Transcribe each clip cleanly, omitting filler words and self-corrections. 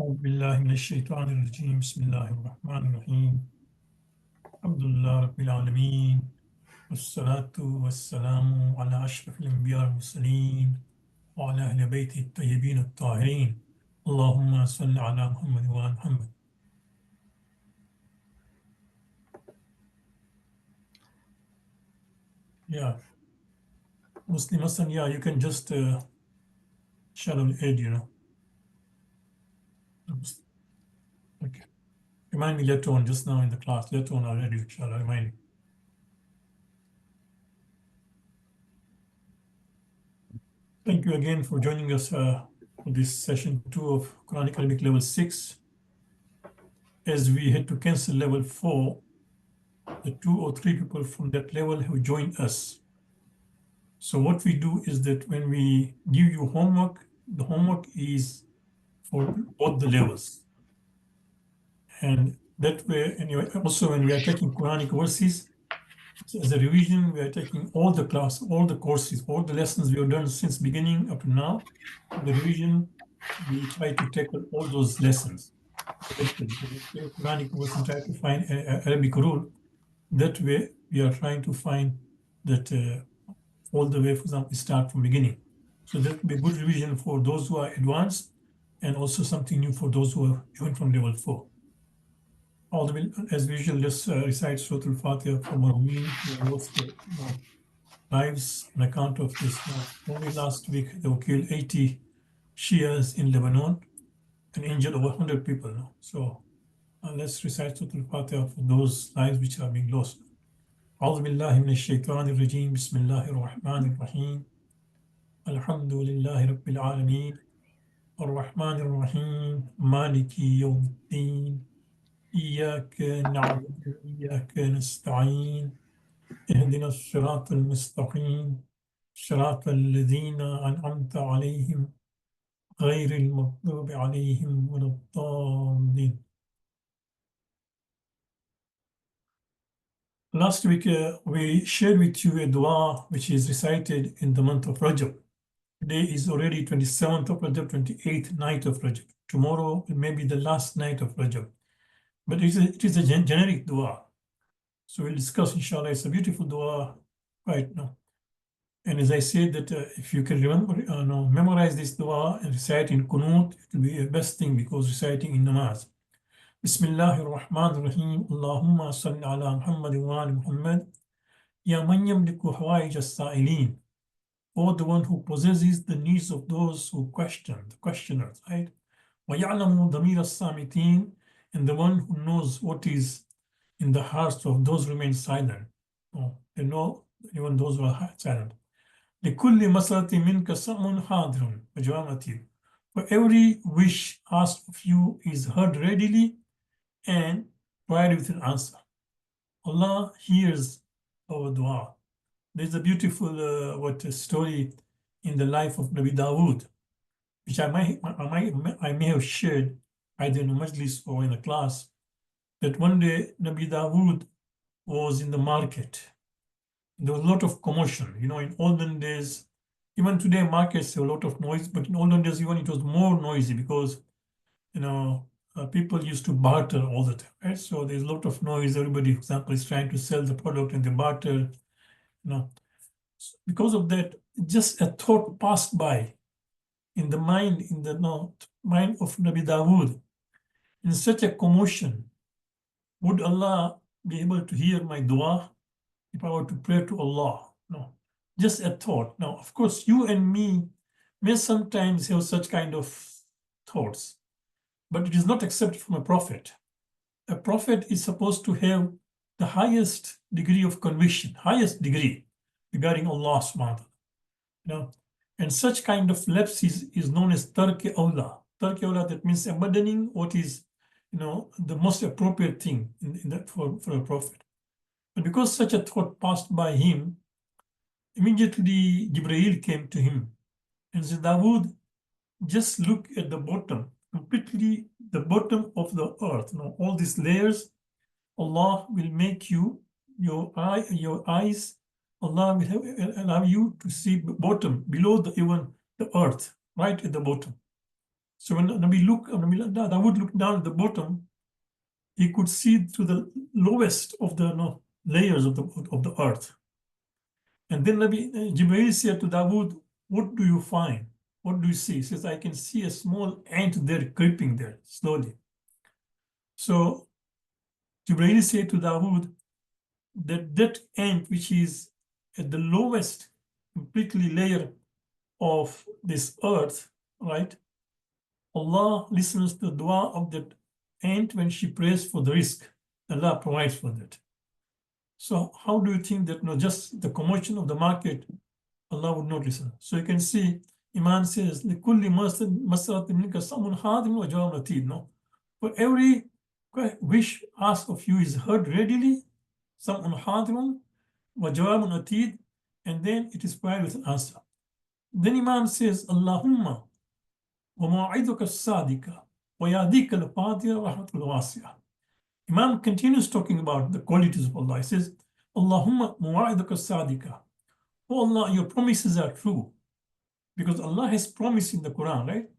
أعوذ بالله من الشيطان الرجيم بسم الله الرحمن الرحيم الحمد لله رب العالمين والصلاة والسلام على أشرف الأنبياء والمرسلين وعلى أهل بيته الطيبين الطاهرين اللهم صل على محمد وعلى محمد. Yeah, Muslim Hassan, yeah, you can just shadow aid, Okay. Remind me later on, just now in the class, later on already, shall I remind you? Thank you again for joining us for this session 2 of Quranic Arabic level 6. As we had to cancel level 4, the 2 or 3 people from that level have joined us. So what we do is that when we give you homework, the homework is for both the levels. And that way, anyway, also when we are taking Quranic verses, as a revision, we are taking all the class, all the courses, all the lessons we have done since beginning up to now. The revision, we try to tackle all those lessons. Quranic verse and try to find Arabic rule. That way, we are trying to find that all the way, for example, start from beginning. So that will be a good revision for those who are advanced and also something new for those who are joined from level 4. All the way, as usual, let's recite Surah Al-Fatiha for Marhumeen who lost their lives on account of this. Only last week, they were killed 80 Shias in Lebanon and injured over 100 people. So let's recite Surah Al-Fatiha for those lives which are being lost. أعوذ بالله من الشيطان الرجيم بسم الله الرحمن الرحيم الحمد لله رب العالمين الرحمن الرحيم مالك يوم الدين إياك نعبد وإياك نستعين اهدنا الصراط المستقيم صراط الذين أنعمت عليهم غير المغضوب عليهم ولا الضالين. Last week, we shared with you a dua which is recited in the month of Rajab. Today is already 27th of Rajab, 28th night of Rajab. Tomorrow may be the last night of Rajab. But it is a generic dua. So we'll discuss, inshallah. It's a beautiful dua right now. And as I said, that if you can remember, memorize this dua and recite in Qunut, it will be the best thing because reciting in namaz. Bismillahir Rahmanir Rahim. Allahumma salli ala Muhammad wa ali Muhammad. Ya man yamliku hawaij as-sa'ilin. Or the one who possesses the needs of those who question, the questioners, right? Wa ya'lamu dhamir as-samitin. And the one who knows what is in the hearts of those who remain silent. They know even those who are silent. لِكُلِّ مَسْرَةٍ مِنْكَ سَمْعٌ حَاضِرٌ وَجَوَامَتِهِ. For every wish asked of you is heard readily and provided with an answer. Allah hears our dua. There's a beautiful story in the life of Nabi Dawood, which I may have shared either in a majlis or in a class, that one day Nabi Dawood was in the market. There was a lot of commotion. In olden days, even today markets have a lot of noise, but in olden days even it was more noisy because people used to barter all the time, right? So there's a lot of noise. Everybody, for example, is trying to sell the product and they barter. Because of that, just a thought passed by in the mind, mind of Nabi Dawood. In such a commotion, would Allah be able to hear my dua if I were to pray to Allah? No, just a thought. Now, of course, you and me may sometimes have such kind of thoughts, but it is not accepted from a prophet. A prophet is supposed to have the highest degree of conviction, highest degree regarding Allah subhanahu wa ta'ala. And such kind of lapse is known as tarki awla. Tarki awla, that means abandoning what is the most appropriate thing in that for a prophet. But because such a thought passed by him, immediately Jibreel came to him and said, Dawood, just look at the bottom, completely the bottom of the earth. All these layers, Allah will make your eyes, Allah will allow you to see bottom, below even the earth, right at the bottom. So when Dawood looked down at the bottom, he could see to the lowest of the layers of the earth. And then Jibreel said to Dawood, what do you find? What do you see? He says, I can see a small ant there creeping there slowly. So Jibreel said to Dawood that ant which is at the lowest completely layer of this earth, right? Allah listens to the dua of that ant when she prays for the risk. Allah provides for that. So how do you think that just the commotion of the market, Allah would not listen? So you can see, Imam says, لِكُلِّ مَسْرَةٍ مِنْكَ سَمٌ حَاضِمٌ وَجَوَابٌ أَتِيدٌ. No? For every wish asked of you is heard readily, سَمٌ حَاضِمٌ وَجَوَابٌ أَتِيدٌ, and then it is provided with an answer. Then Imam says, Allahumma wa ma'idhuka as-sadiqa wa yadika al-fatiha rahmatul wasi'ah. Imam continues talking about the qualities of Allah. He says, Allahumma muwa'iduka as-sadiqa. Oh Allah, your promises are true. Because Allah has promised in the Quran, right?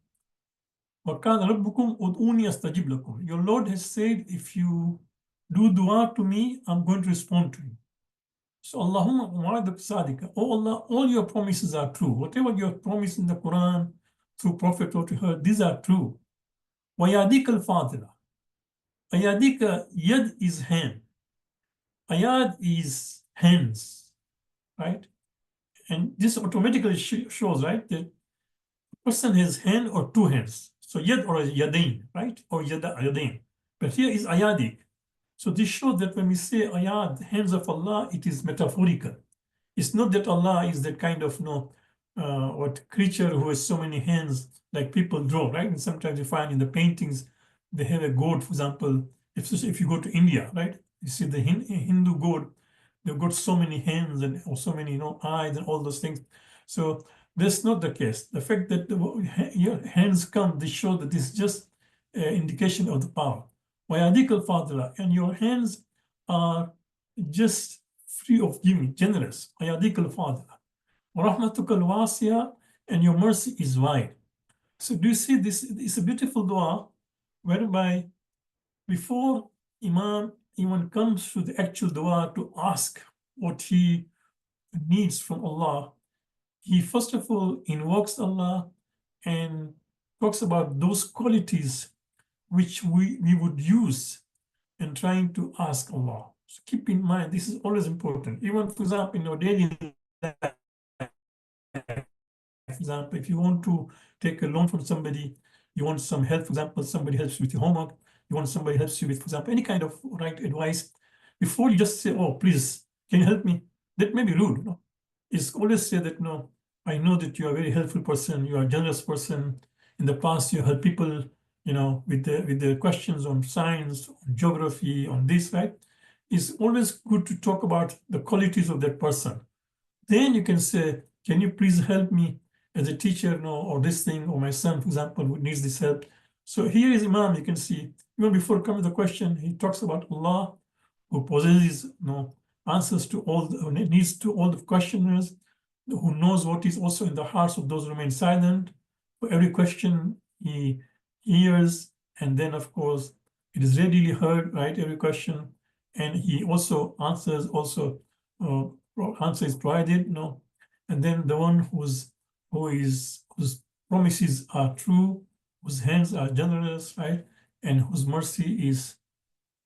وَقَالَ رَبُّكُمْ أُدْعُونِي أَسْتَجِبْ لَكُمْ. Your Lord has said, if you do dua to me, I'm going to respond to you. So Allahumma muwa'iduka as-sadiqa. Oh Allah, all your promises are true. Whatever you have promised in the Quran, through Prophet or to her, these are true. وَيَادِكَ الْفَاضِلَةِ. Ayadika, yad is hand. Ayad is hands, right? And this automatically shows, right, that the person has hand or two hands. So yad or yadain, right? Or yadain. But here is ayadik. So this shows that when we say ayad, hands of Allah, it is metaphorical. It's not that Allah is that kind of what creature who has so many hands like people draw, right? And sometimes you find in the paintings they have a god, for example. If you go to India, right, you see the Hindu god, they've got so many hands and or so many eyes and all those things. So that's not the case. The fact that your hands come, they show that this is just an indication of the power. وَيَدِكَ الْفَاضِلَةِ, and your hands are just free of giving, generous. وَيَدِكَ الْفَاضِلَةِ وَرَحْمَتُكَ الْوَاسِعَةِ, and your mercy is wide. So do you see this? It's a beautiful dua whereby before Imam even comes to the actual dua to ask what he needs from Allah, he first of all invokes Allah and talks about those qualities which we would use in trying to ask Allah. So keep in mind, this is always important. Even, for example, in your daily life, for example, if you want to take a loan from somebody, you want some help, for example, somebody helps you with your homework, you want somebody helps you with, for example, any kind of right advice, before you just say, oh, please, can you help me? That may be rude. It's always say that, no, I know that you are a very helpful person, you are a generous person. In the past, you help people, with the questions on science, on geography, on this, right? It's always good to talk about the qualities of that person. Then you can say, can you please help me as a teacher, or this thing, or my son, for example, who needs this help. So here is Imam, you can see, even before coming to the question, he talks about Allah, who possesses answers to all, needs to all the questioners, who knows what is also in the hearts of those who remain silent. For every question he hears, and then of course it is readily heard, right? Every question, and he also answers. Also, answer is provided, and then the one whose promises are true, whose hands are generous, right, and whose mercy is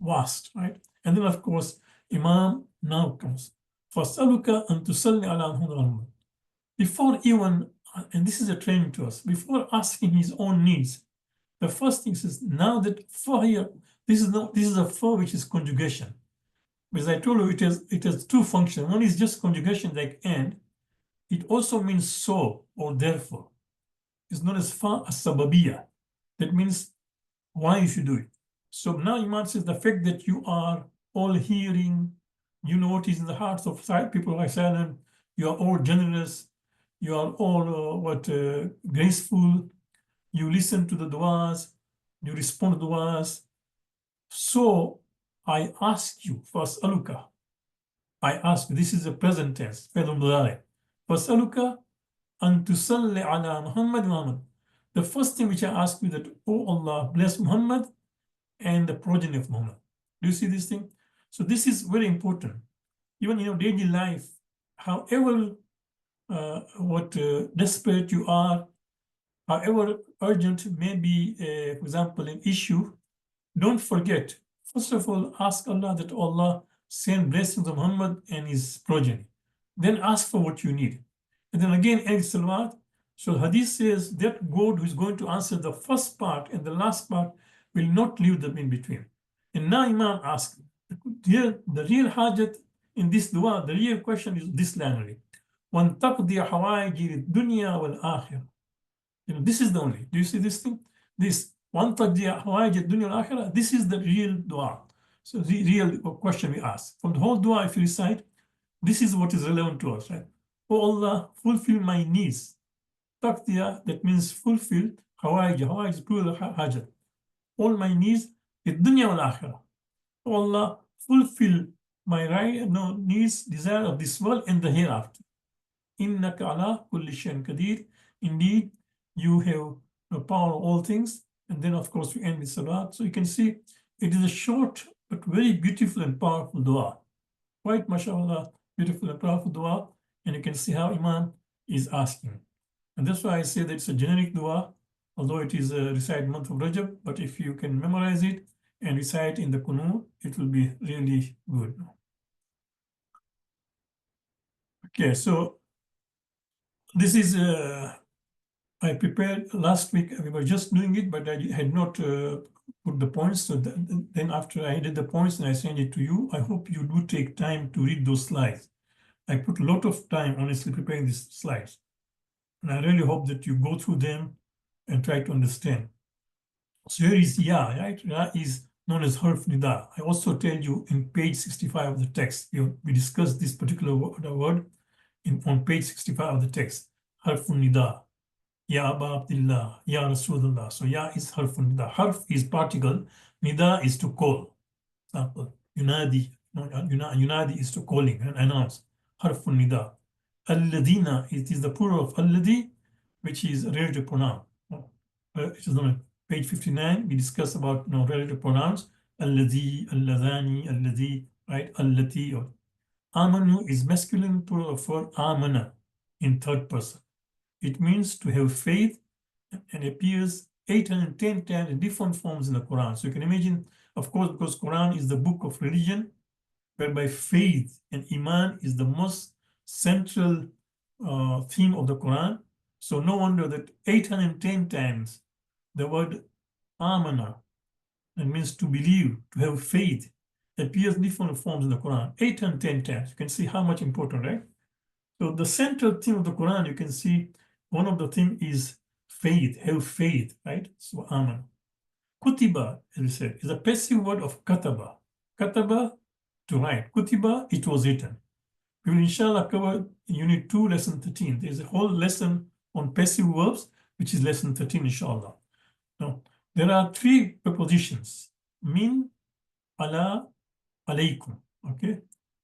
vast, right? And then of course Imam now comes. فَاسْأَلُكَ أَن تُصَلِّ عَلَى مُحَمَّدٍ. Before even, and this is a training to us, before asking his own needs, the first thing is, now that for here, this is a for which is conjugation. Because I told you it has two functions. One is just conjugation like and. It also means so or therefore. It's known as fa as-sababiyya. That means why you should do it. So now Imam says the fact that you are all hearing, you know what is in the hearts of people who are silent, you are all generous, you are all graceful, you listen to the du'as, you respond to du'as. So I ask you, فَاسْأَلُكَ, I ask you, this is a present tense, فَاسْأَلُكَ أَن تُصَلِّ عَلَى مُحَمَّدٍ. the first thing which I ask you that, oh Allah, bless Muhammad and the progeny of Muhammad. Do you see this thing? So this is very important. Even in your daily life, however desperate you are, however urgent may be, for example, an issue, don't forget, first of all, ask Allah that Allah send blessings on Muhammad and his progeny. Then ask for what you need. And then again, add salawat. So hadith says that God who is going to answer the first part and the last part will not leave them in between. And now Imam asks, the real hajat in this dua, the real question is this line only. وَانْتَقْضِيَ حَوَائِجِ الدُّنْيَا وَالْآخِرَةِ. This is the only. Do you see this thing? This وَانْتَقْضِيَ حَوَائِجِ الدُّنْيَا وَالْآخِرَةِ. This is the real dua. So the real question we ask. From the whole dua, if you recite, this is what is relevant to us, right? Oh Allah, fulfill my needs. Taqdiya, that means fulfill. Hawaij is plural hajat. All my needs, dunya wal akhirah. Oh Allah, fulfill my needs, desire of this world and the hereafter. Innaka ala kulli shay'in qadir. Indeed, you have the power of all things. And then, of course, we end with salat. So you can see it is a short but very beautiful and powerful dua. Quite, mashallah, beautiful and powerful dua. And you can see how Imam is asking. And that's why I say that it's a generic dua, although it is a recite month of Rajab. But if you can memorize it and recite in the Qunut, it will be really good. Okay, so this is, I prepared last week. We were just doing it, but I had not put the points. So then after I did the points and I sent it to you, I hope you do take time to read those slides. I put a lot of time, honestly, preparing these slides. And I really hope that you go through them and try to understand. So here is Ya, right? Ya is known as Harf Nida. I also tell you in page 65 of the text, we discussed this particular word on page 65 of the text, Harf Nida. Ya Aba Abdullah, Ya Rasulullah. So Ya is Harf Nida. Harf is particle, Nida is to call. Example, Yunadi. Yunadi is to calling and announce. Harf Nida. Alladina, it is the plural of Alladi, which is a relative pronoun. It is on page 59. We discuss about relative pronouns. Alladi, Alladani, Alladi, right? Allati. Or Amanu is masculine plural for Amana in third person. It means to have faith and appears 810 times in different forms in the Quran. So you can imagine, of course, because Quran is the book of religion, whereby faith and Iman is the most central theme of the Quran. So no wonder that 810 times the word amana, that means to believe, to have faith, appears in different forms in the Quran. 810 times. You can see how much important, right? So the central theme of the Quran, you can see one of the theme is faith, have faith, right? So amana. Kutiba, as we said, is a passive word of kataba. Kataba, to write. Kutiba, it was written. We will inshallah cover unit 2, lesson 13. There's a whole lesson on passive verbs, which is lesson 13, inshallah. Now, there are 3 prepositions. Min, ala, alaykum. Okay?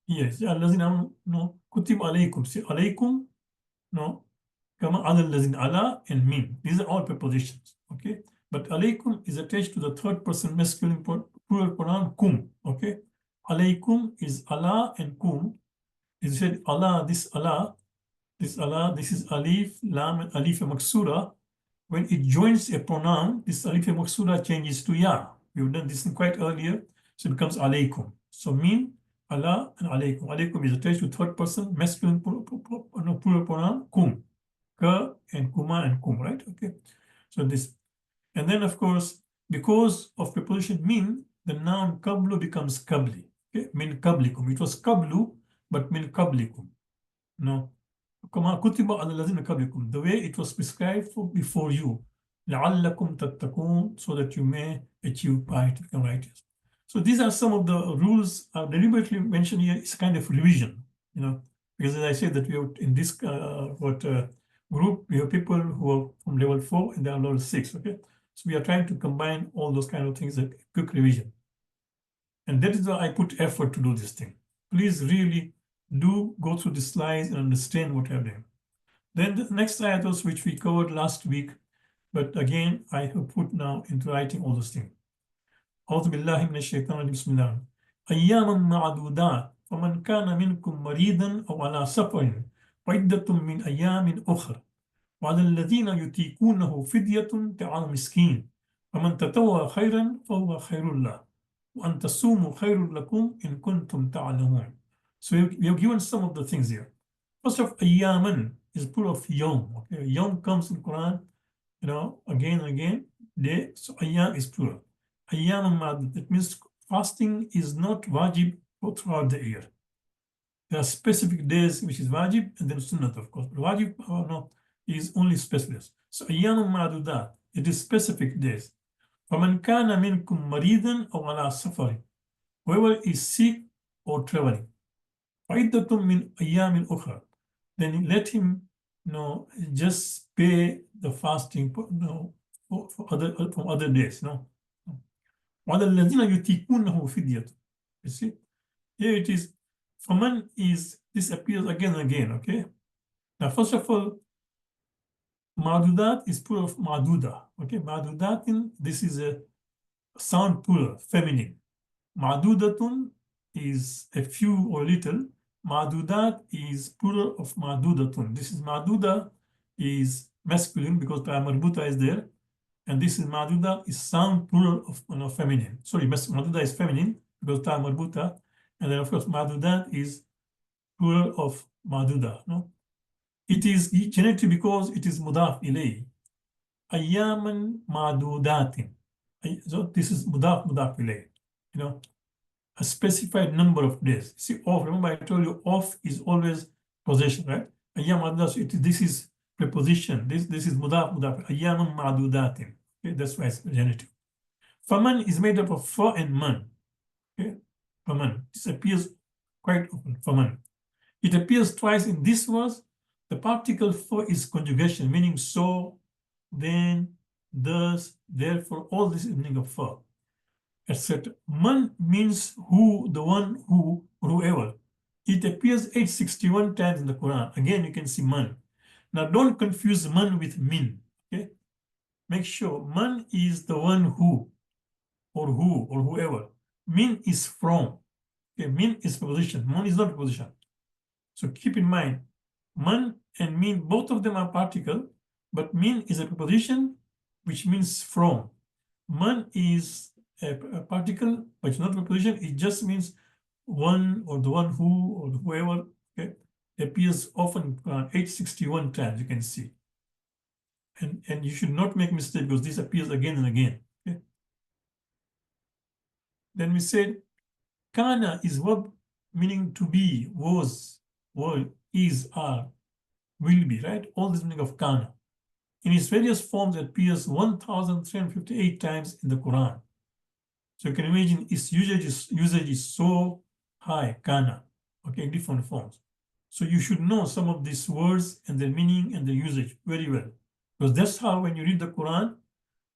Yes. No, kutib alaykum. See, alaykum, no. Kama ala lazin, ala and min. These are all prepositions. Okay? But alaykum is attached to the third person masculine plural pronoun kum. Okay? Alaykum is ala and kum. Is said Allah, this Allah, this is alif, lam, and alif maksura. When it joins a pronoun, this alif maksura changes to ya. We've done this quite earlier, so it becomes alaykum. So min, Allah, and alaykum. Alaykum is attached to third person masculine plural pronoun kum, ka and kuma and kum, right? Okay. So this, and then of course, because of preposition min, the noun qablu becomes qabli. Okay, min qablikum. It was qablu, but min qablikum. No. Kama kutiba ala lazina qablikum. The way it was prescribed for before you. La'allakum tattaqun, so that you may achieve piety, become righteous. So these are some of the rules deliberately mentioned here. It's kind of revision, because as I said that we have in this group, we have people who are from level 4 and they are level 6, okay? So we are trying to combine all those kind of things, a quick revision. And that is why I put effort to do this thing. Please really do go through the slides and understand what I'm doing. Then the next ayat, which we covered last week, But again, I have put now into writing all those things. أعوذ بالله من الشيطان الرجيم بسم الله أياما معدودات فمن كان منكم مريضا أو على سفر عدة من أيام أخرى وعلى الذين يطيقونه فدية طعام مسكين فمن تطوع خيرا فهو خير له وأن تصوموا خير لكم إن كنتم تعلمون. So we have given some of the things here. First of ayyaman is plural of yom. Okay, yom comes in Quran, again and again. Day, so ayyam is plural. Ayyam ma'dud, that means fasting is not wajib throughout the year. There are specific days which is wajib and then sunnat, of course. But wajib no, is only specific days. So ayyam ma'dudat, it is specific days. فَمَنْ كَانَ مِنْكُمْ مَرِيضًا أَوْ عَلَى سَفَرٍ, whoever is sick or traveling. فَعِدَّةٌ مِنْ أَيَّامٍ أُخْرَى, then let him just pay the fasting from other days. وَعَلَى الَّذِينَ يُطِيقُونَهُ فِدْيَةٌ. You see, here it is. Faman is, this appears again and again. Okay. Now, first of all, Madudat is plural of Maduda. Okay, Madudatin, this is a sound plural, feminine. Madudatun is a few or little. Madudat is plural of Madudatun. This is Maduda is masculine because ta marbuta is there. And this is Maduda is sound plural of feminine. Sorry, Maduda is feminine because ta marbuta. And then of course Madudat is plural of Maduda. No? It is genitive because it is mudaf ilay. Ayyaman madudatin. So this is mudaf ilay. A specified number of days. See, off, remember I told you off is always possession, right? Ayyam madudat, this is preposition. This is mudaf. Ayyaman madudatin. Okay, that's why it's genitive. Faman is made up of fa and man. Okay, faman. This appears quite often. Faman. It appears twice in this verse. The particle for is conjugation, meaning so, then, thus, therefore, all this is meaning of for, etc. Man means who, the one who, or whoever. It appears 861 times in the Quran. Again, you can see man. Now, don't confuse man with min. Okay? Make sure man is the one who, or whoever. Min is from. Okay? Min is preposition. Man is not preposition. So keep in mind, man and min, both of them are particle, but min is a preposition which means from. Man is a particle, but it's not a preposition. It just means one or the one who or whoever. Okay, it appears often 861 times, you can see. And you should not make mistake because this appears again and again. Okay? Then we said, kana is verb meaning to be, was, is, are, will be, right? All this meaning of kana. In its various forms, it appears 1,358 times in the Quran. So you can imagine its usage is so high, kana, okay, in different forms. So you should know some of these words and their meaning and their usage very well. Because that's how when you read the Quran,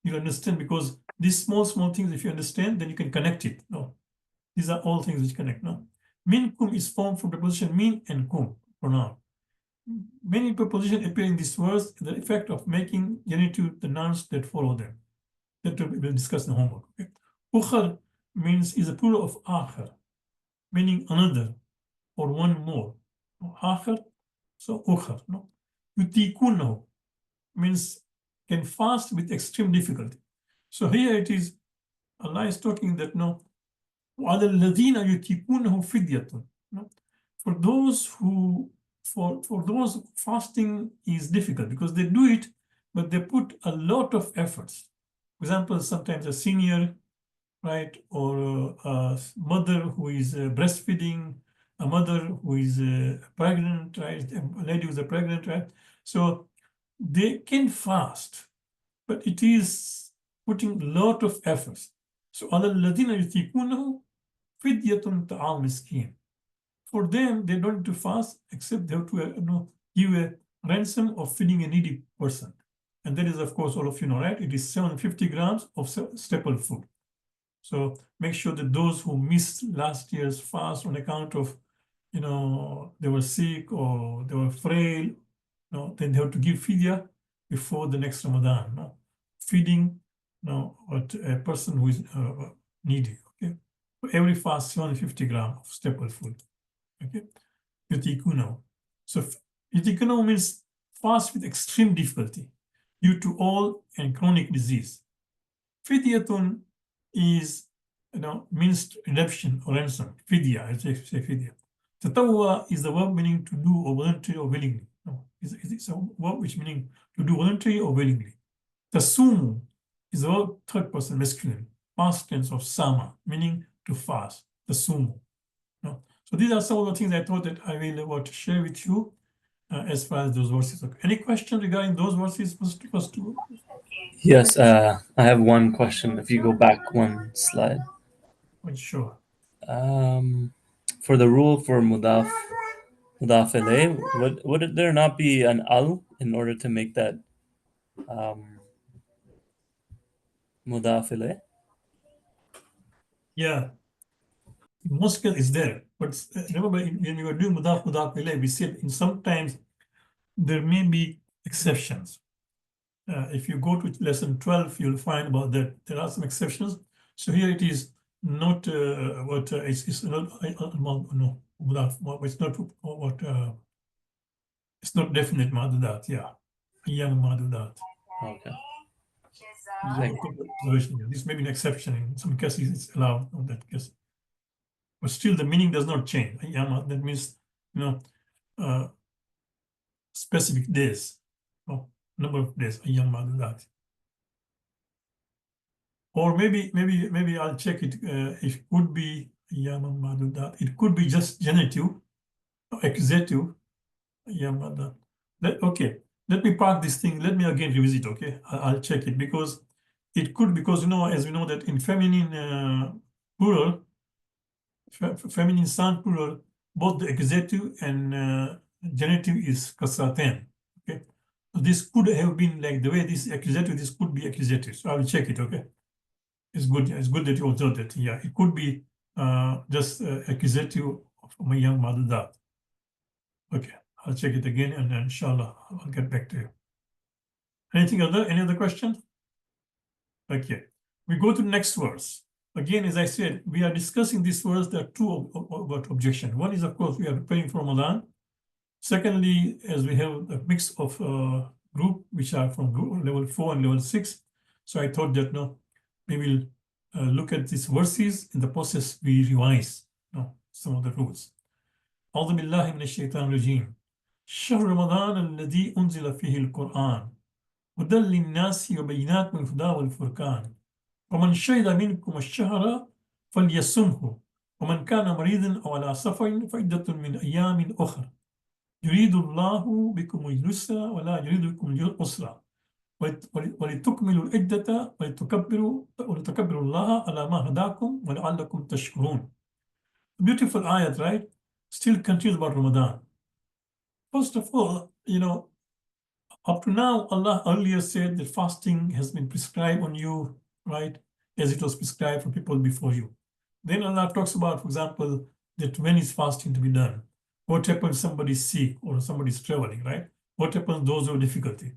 you'll understand, because these small things, if you understand, then you can connect it. No, these are all things which connect. No, minkum is formed from preposition min and kum, pronoun. Many prepositions appear in this verse, the effect of making genitive the nouns that follow them. That we'll discuss in the homework. Okay? Ukhar means is a plural of akhar, meaning another or one more. Akhar, so ukhar. No? Yutikunahu means can fast with extreme difficulty. So here it is, Allah is talking that no, وَعَلَى الَّذِينَ يُتِيقُونَهُ فِدْيَةٌ. For those who for those, fasting is difficult because they do it, but they put a lot of efforts. For example, sometimes a senior, right, or a mother who is breastfeeding, a mother who is pregnant, right, a lady who's pregnant, right. So they can fast, but it is putting a lot of efforts. So, عَلَى الَّذِينَ يُطِيقُونَهُ فِدْيَةٌ طَعَامُ مِسْكِينٍ. For them, they don't need to fast, except they have to give a ransom of feeding a needy person. And that is, of course, all of you know, right? It is 750 grams of staple food. So make sure that those who missed last year's fast on account of, they were sick or they were frail, then they have to give fidya before the next Ramadan. No? feeding what a person who is needy. Okay, for every fast 750 grams of staple food. Okay, yutikuno. So yutikuno means fast with extreme difficulty due to all and chronic disease. Fidyatun is means redemption or ransom. Fidya, I say fidya. Tatawwa is the verb meaning to do or voluntary or willingly. No, it's a verb which meaning to do voluntary or willingly. Tasumu is the verb third person masculine, past tense of sama, meaning to fast. Tasumu. No? So these are some of the things I thought that I will want to share with you as far as those verses. Okay. Any question regarding those verses? First two? Yes, I have one question. If you go back one slide. Sure. For the rule for mudaf ilayh, would there not be an al in order to make that mudaf ilayh? Yeah, muskil is there, but remember when you are doing mudaf ilayh, we said in sometimes there may be exceptions. If you go to lesson 12, you'll find about that there are some exceptions. So here it is not it's not no mudaf, it's not what it's not definite madudat. Yeah, young madudat. Okay. This may be an exception. In some cases, it's allowed in that case. But still, the meaning does not change. Ayyama, that means, specific days, number of days, ayyam ma'dudat. Or maybe I'll check it. It could be ayyam ma'dudat. It could be just genitive, accusative, ayyam ma'dudat. Okay, let me park this thing. Let me again revisit. Okay, I'll check it because it could, because as we know that in feminine plural, feminine sound plural, both the accusative and genitive is kasraten. Okay, so this could have been like the way this accusative, this could be accusative. So I will check it. Okay, it's good. It's good that you observed that. Yeah, it could be just accusative of my young mother that. Okay, I'll check it again, and then inshallah I'll get back to you. Anything other? Any other question? Okay, we go to the next verse. Again, as I said, we are discussing this verse. There are two about objection. One is, of course, we are preparing for Ramadan. Secondly, as we have a mix of group which are from group level 4 and level 6. So I thought that we will look at these verses. In the process, we revise some of the rules. أعوذ بالله من الشيطان الرجيم. شهر رمضان الذي أنزل فيه القرآن هدى للناس وبينات من الهدى والفرقان ومن شهد منكم الشهر فليصمه ومن كان مريضا أو على سفر فعدة من أيام أخرى يريد الله بكم اليسر ولا يريد بكم العسر ولتكملوا العدة ولتكبروا الله على ما هداكم ولعلكم تشكرون. Beautiful ayat, right? Still continues about Ramadan. First of all, up to now, Allah earlier said that fasting has been prescribed on you, right? As it was prescribed for people before you. Then Allah talks about, for example, that when is fasting to be done? What happens if somebody's sick or somebody's traveling, right? What happens those who have difficulty?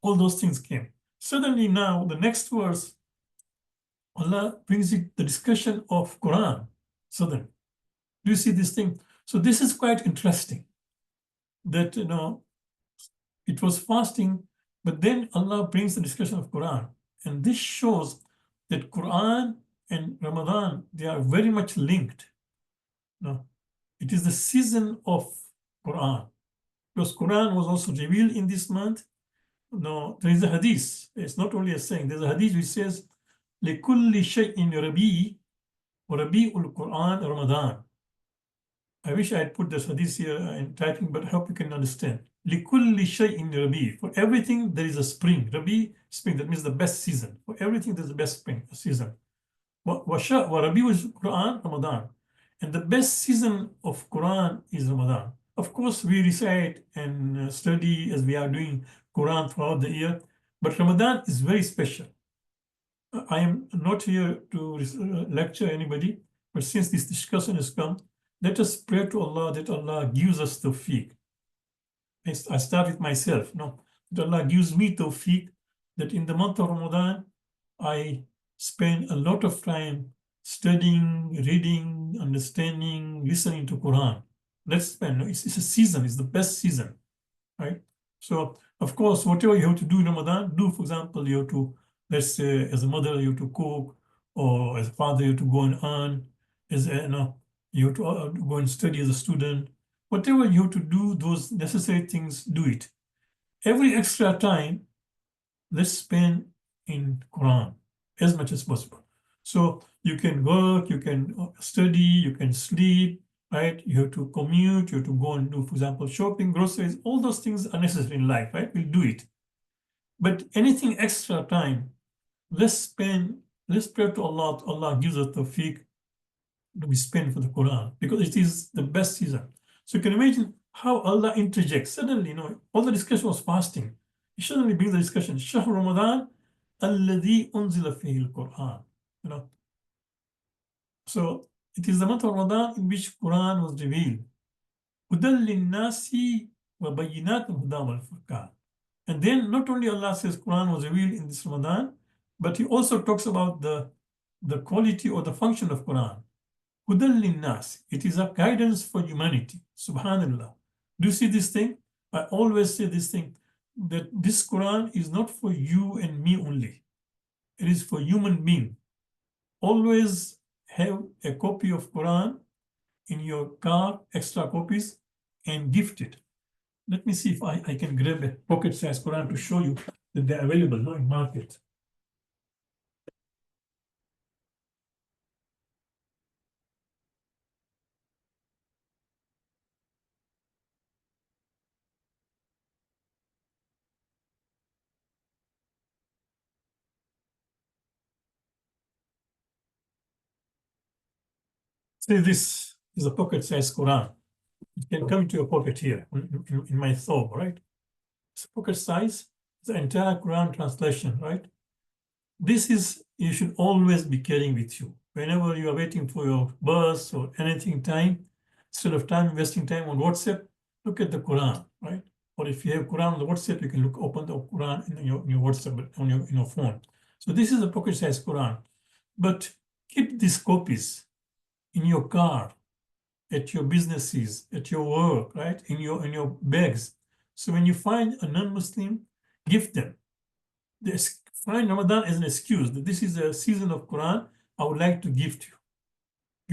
All those things came. Suddenly now, the next verse, Allah brings it the discussion of Quran. Suddenly, do you see this thing? So this is quite interesting. That it was fasting, but then Allah brings the discussion of Quran, and this shows that Quran and Ramadan, they are very much linked. It is the season of Quran, because Quran was also revealed in this month. There is a hadith. It's not only a saying. There's a hadith which says, لِكُلِّ شَيْءٍ رَبِيعٍ وَرَبِيعُ الْقُرْآنِ Ramadan. I wish I had put this hadith here in typing, but I hope you can understand. لِكُلِّ شَيْءٍ رَبِيعٍ. For everything, there is a spring. Rabi, spring, that means the best season. For everything, there's the best spring, season. وَرَبِيعُ is Quran, Ramadan. And the best season of Quran is Ramadan. Of course, we recite and study as we are doing Quran throughout the year, but Ramadan is very special. I am not here to lecture anybody, but since this discussion has come, let us pray to Allah that Allah gives us tawfiq. I start with myself, that Allah gives me tawfiq, that in the month of Ramadan, I spend a lot of time studying, reading, understanding, listening to Quran. Let's spend, it's a season, it's the best season, right? So, of course, whatever you have to do in Ramadan, do, for example, you have to, let's say, as a mother, you have to cook, or as a father, you have to go and earn, as a, you have to go and study as a student. Whatever you have to do, those necessary things, do it. Every extra time, let's spend in Quran as much as possible. So you can work, you can study, you can sleep, right? You have to commute, you have to go and do, for example, shopping, groceries, all those things are necessary in life, right? We'll do it. But anything extra time, let's spend, let's pray to Allah, Allah gives us the tawfiq to be spent for the Quran, because it is the best season. So you can imagine how Allah interjects. Suddenly, all the discussion was fasting. He suddenly brings the discussion, Shahr Ramadan, alladhi unzila fihi al-Quran. So it is the month of Ramadan in which Quran was revealed. Hudal linnasi wa bayyinatin huda wal furqan. And then not only Allah says Quran was revealed in this Ramadan, but he also talks about the quality or the function of Quran. Hudal linnas. It is a guidance for humanity. Subhanallah. Do you see this thing? I always say this thing, that this Quran is not for you and me only. It is for human being. Always have a copy of Quran in your car, extra copies, and gift it. Let me see if I can grab a pocket-sized Quran to show you that they're available now in market. Say this is a pocket-sized Quran. It can come into your pocket here in my thobe, right? It's pocket size, the entire Quran translation, right? This is, you should always be carrying with you. Whenever you are waiting for your bus or anything time, instead of wasting time on WhatsApp, look at the Quran, right? Or if you have Quran on the WhatsApp, you can open the Quran in your WhatsApp on your phone. So this is a pocket-sized Quran. But keep these copies in your car, at your businesses, at your work, right? In your bags. So when you find a non-Muslim, gift them. Find Ramadan as an excuse that this is a season of Quran, I would like to gift you.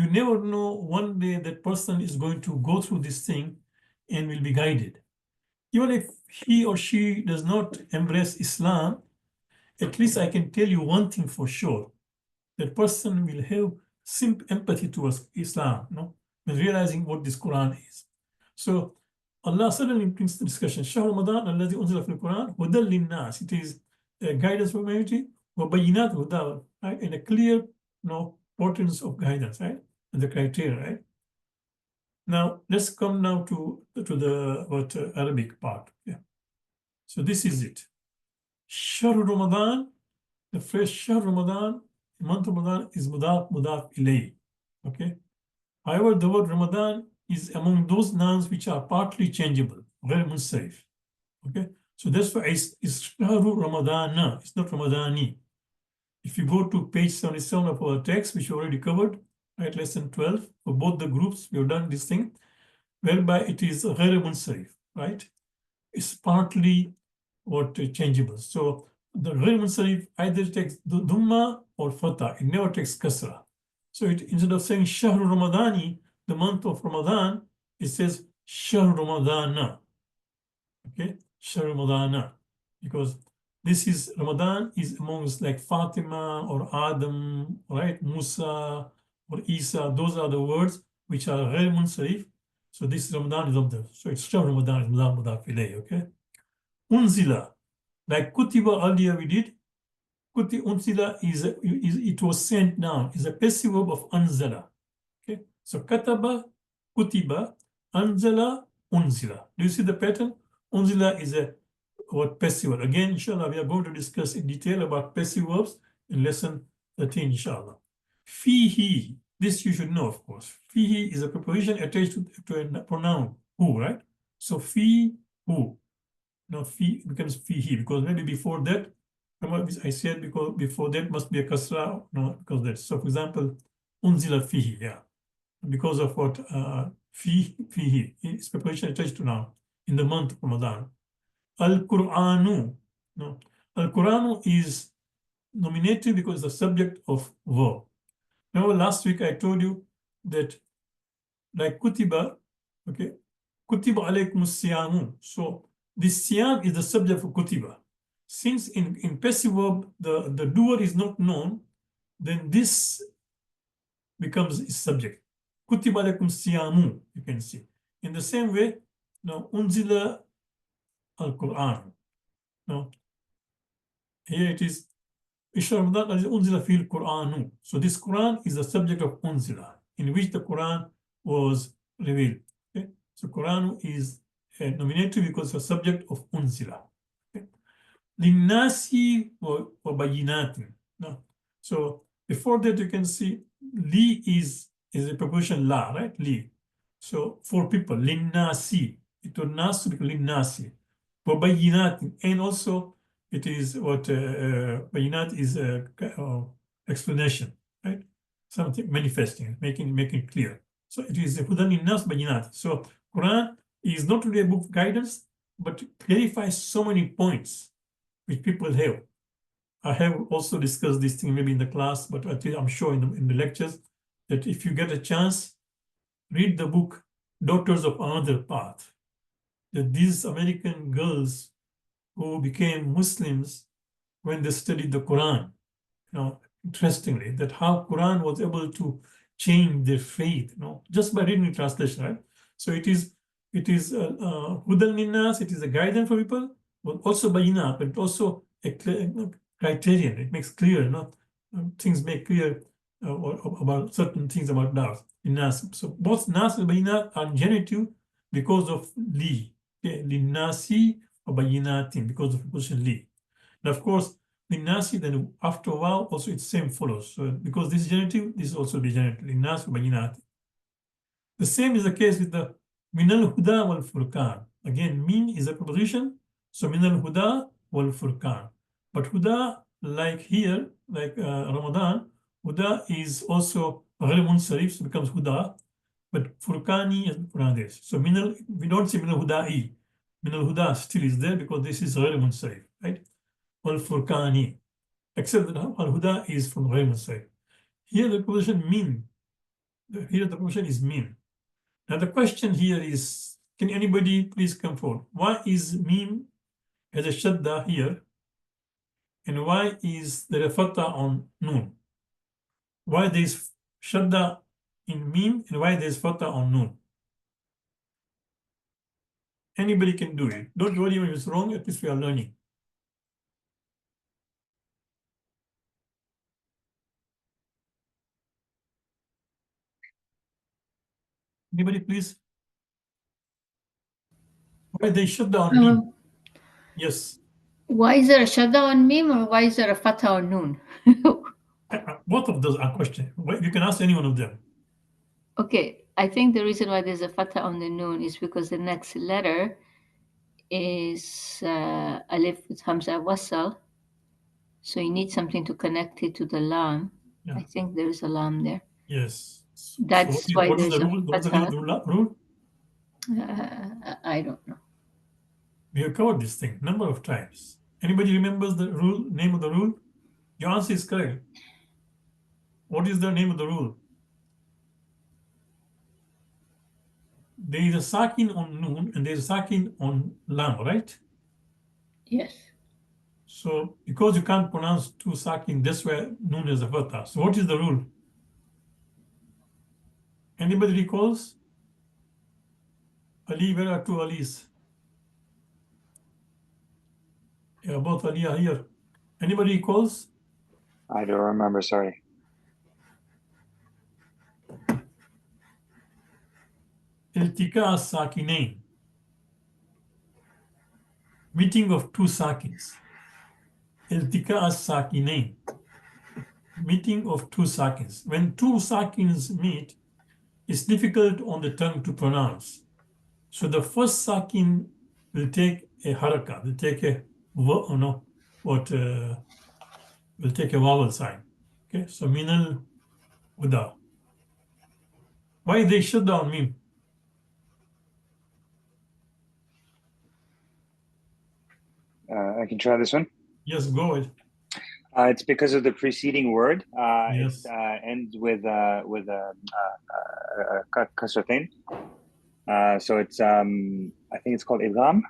You never know, one day that person is going to go through this thing and will be guided. Even if he or she does not embrace Islam, at least I can tell you one thing for sure. That person will have empathy towards Islam, realizing what this Quran is. So Allah suddenly brings the discussion. Shahr Ramadan alladhi unzila fil Quran hudal linnas. It is a guidance for humanity. Wa bayyinat huda, right? And a clear, importance of guidance, right? And the criteria, right? Now let's come now to the Arabic part. Yeah. So this is it. Shahr Ramadan. The phrase Shahr Ramadan, the month of Ramadan, is mudaf ilayh. Okay. However, the word Ramadan is among those nouns which are partly changeable, غير منصرف. Okay. So that's why it's Shahru Ramadana. It's not Ramadani. If you go to page 77 of our text, which we already covered, right, lesson 12, for both the groups, we have done this thing, whereby it is غير منصرف, right? It's partly changeable. So the غير منصرف either takes Dhamma or Fatah. It never takes Kasra. So instead of saying Shahr Ramadani, the month of Ramadan, it says Shahr Ramadana. Okay, Shahr Ramadana. Because this is, Ramadan is amongst like Fatima or Adam, right? Musa or Isa. Those are the words which are غير منصرف. So this Ramadan is up there. So it's Shahr Ramadan is mudaf ilayh, okay? Unzila. Like Kutiba earlier we did. Unzila it was sent down, is a passive verb of anzala. Okay, so kataba, kutiba, anzala, unzila. Do you see the pattern? Unzila is a word passive verb. Again, inshallah, we are going to discuss in detail about passive verbs in lesson 13, inshallah. Fihi, this you should know, of course. Fihi is a preposition attached to a pronoun, who, right? So fi, who. Now fi becomes fihi, because maybe before that Remember, I said because before that must be a kasra, no, because that. So, for example, unzila fihi, yeah, because of what fihi, its preparation attached to now in the month of Ramadan. Al Quranu, no, Al Quranu is nominated because the subject of verb. Remember last week I told you that like kutiba, okay, kutiba alaykum siyamu. So the siyam is the subject for kutiba. Since in passive verb the doer is not known, then this becomes its subject. Kutiba alaykum siyamu, you can see. In the same way, now unzila al-Quran. Now here it is Ramadan unzila fil Quranu. So this Quran is the subject of unzila, in which the Quran was revealed. Okay? So Quran is nominated because the subject of unzila. Okay? Linnasi wa bayinatin. No. So before that you can see li is a preposition la, right? Li. So for people, linnasi. It was nas to become linnasi. Wa bayinatin. And also it is what bayinat is explanation, right? Something manifesting, making clear. So it is hudan linnas bayinat. So Quran is not really a book of guidance, but clarifies so many points which people have. I have also discussed this thing maybe in the class, but I'm sure in the lectures that if you get a chance, read the book Daughters of Another Path. That these American girls who became Muslims when they studied the Quran, interestingly, that how Quran was able to change their faith, just by reading the translation, right? So it is hudan linnas, it is a guidance for people, but also bayinat, but also a criterion. It makes clear, things make clear about certain things about nas, linnas. So both nas and bayinat are genitive because of li, okay? Linnasi or bayinatin, because of the position li. And of course, linnasi, then after a while, also it's same follows. So because this is genitive, this also be genitive. Linnas bayinat. The same is the case with the minal huda wal furqan. Again, min is a preposition, so minal huda wal furqan. But huda, like here, like Ramadan, huda is also ghayr munsarif, so it becomes huda. But furqani is Quran. So minal, we don't say minal huda'i. Minal huda still is there because this is ghayr munsarif, right? Wal furqani, except that al huda is from ghayr munsarif. Here the preposition min. Here the preposition is min. Now the question here is, can anybody please come forward? Why is mim as a shadda here? And why is there a fatha on noon? Why there is shadda in mim and why there is fatha on noon? Anybody can do it. Don't worry if it's wrong, at least we are learning. Anybody please? Why they shadda on mim? Yes. Why is there a shadda on mim or why is there a fatha on noon? Both of those are questions. You can ask any one of them. Okay, I think the reason why there's a fatha on the noon is because the next letter is alif with hamza wasal. So you need something to connect it to the lam. Yeah. I think there's a lam there. Yes. That's So why what is there's the rule? What is the fatha. rule? I don't know. We have covered this thing number of times. Anybody remembers the rule, name of the rule? Your answer is correct. What is the name of the rule? There is a sakin on noon and there is a sakin on lam, right? Yes. So because you can't pronounce two sakin, that's why noon is a fatha. So what is the rule? Anybody recalls? Ali, where are two Alis? Yeah, both Ali are here. Anybody recalls? I don't remember, sorry. Iltika as-sakinain. Meeting of two sakins. Iltika as-sakinain. Meeting of two sakins. When two sakins meet, it's difficult on the tongue to pronounce. So the first sakin will take a haraka, will take a will take a vowel sign. Okay, so minal huda. Why they shut down mim? I can try this one. Yes, go ahead. It's because of the preceding word. Yes. It ends with kasratain. So it's I think it's called idgham.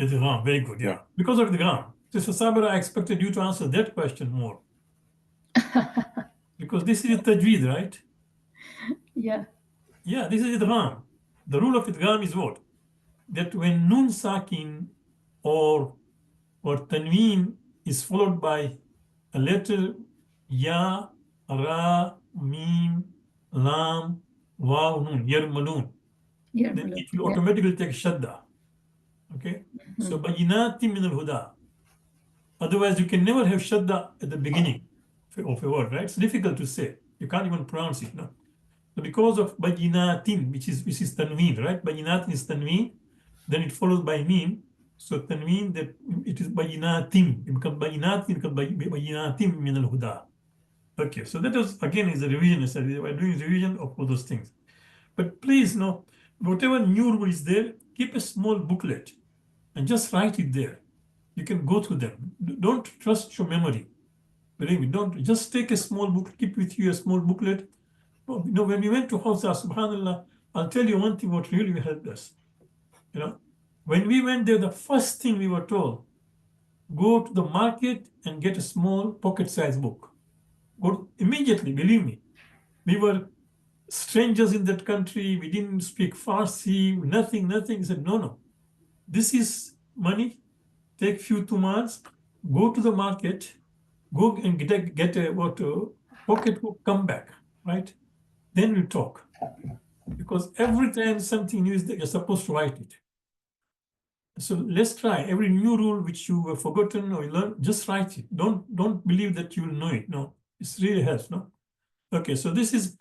Idgham, very good, yeah. Because of idgham. Sister Sabira, I expected you to answer that question more. Because this is tajweed, right? Yeah. Yeah, this is idgham. The rule of idgham is what? That when nun sakin or tanween is followed by a letter ya, ra, mim, lam, waw, nun, yarmalun, then it will automatically take shadda. Okay? So bayinatin min al-huda. Otherwise, you can never have shadda at the beginning of a word, right? It's difficult to say. You can't even pronounce it, no? So because of bayinatin, which is tanween, right? Bayinatin is tanween, then it follows by mim. So tanween, that it is bayinatim. It becomes bayinatin, it becomes bayinatim min al-huda. Okay, so that was, again, is a revision. We're doing revision of all those things. But please, no, whatever new rule is there, keep a small booklet and just write it there. You can go through them. Don't trust your memory. Believe me, don't. Just take a small book, keep with you a small booklet. You know, when we went to Hausa, subhanAllah, I'll tell you one thing what really helped us. You know, when we went there, the first thing we were told, go to the market and get a small pocket-sized book. Go immediately, believe me. We were strangers in that country. We didn't speak Farsi, nothing. He said, no. This is money. Take few tumans, go to the market, go and get a pocket book, come back, right? Then we talk. Because every time something new is there, you're supposed to write it. So let's try. Every new rule which you have forgotten or you learn, just write it. Don't believe that you'll know it. No, it really helps. No. Okay, so this is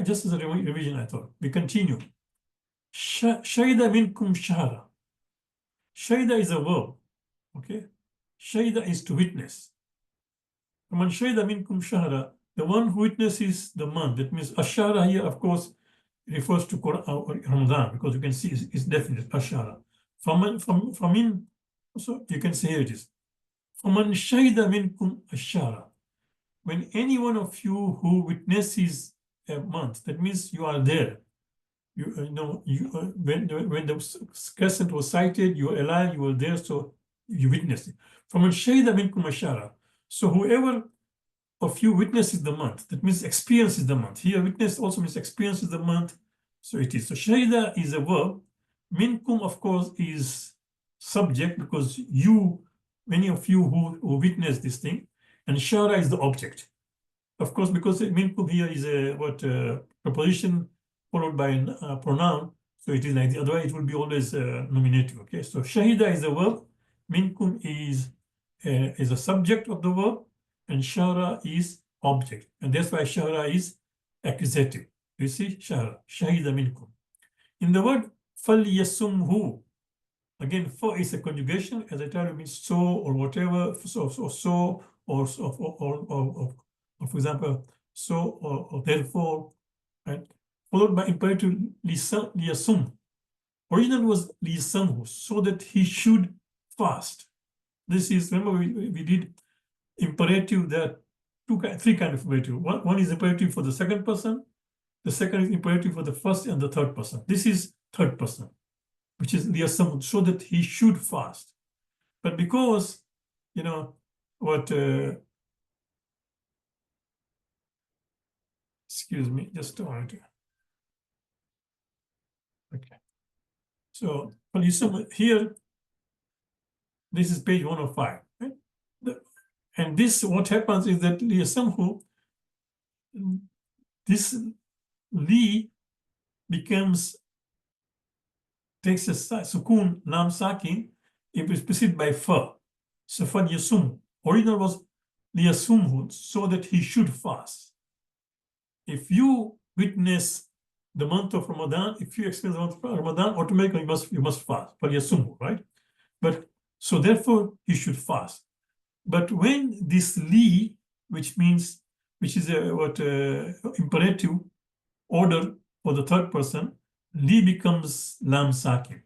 just as a revision. I thought we continue. Shahida minkum shahara. Shahida is a verb. Okay, shahida is to witness. Man shahida minkum shahara. The one who witnesses the month. That means ashara here, of course, refers to Ramadan, because you can see it's definite ashara. From in, so you can say here it is. Faman shahida minkum ashara. When any one of you who witnesses a month, that means you are there. When the crescent was sighted, you were alive, you were there, so you witnessed it. Faman shahida minkum ashara. So whoever of you witnesses the month, that means experiences the month. Here, witness also means experiences the month. So it is. So shahida is a verb. Minkum, of course, is subject, because you, many of you who witness this thing, and shara is the object. Of course, because minkum here is a preposition followed by a pronoun, so it is like the otherwise it will be always nominative. Okay, so shahida is a verb, minkum is a subject of the verb, and shara is object, and that's why shara is accusative. You see, shahida minkum. In the word falyasumhu, again, for is a conjugation, as I tell you, means so or whatever, or for example, so or therefore, right? Followed by imperative liyasum. Original was liyasamhu, so that he should fast. This is, remember we did imperative, there are three kinds of imperative. One is imperative for the second person, the second is imperative for the first and the third person. This is third person, which is liyasam, so that he should fast. But because, you know, excuse me, just a moment. Okay. So here, this is page 105. Right? And this, what happens is that liyasamhu, this li becomes, takes a sukun, lam sakin, it is preceded by fa. So fa yasum. Original was liyasumhu, so that he should fast. If you witness the month of Ramadan, if you experience the month of Ramadan, automatically you must fast, fa yasumhu, right? But so therefore he should fast. But when this li, which is a imperative order for the third person, li becomes lam sakin.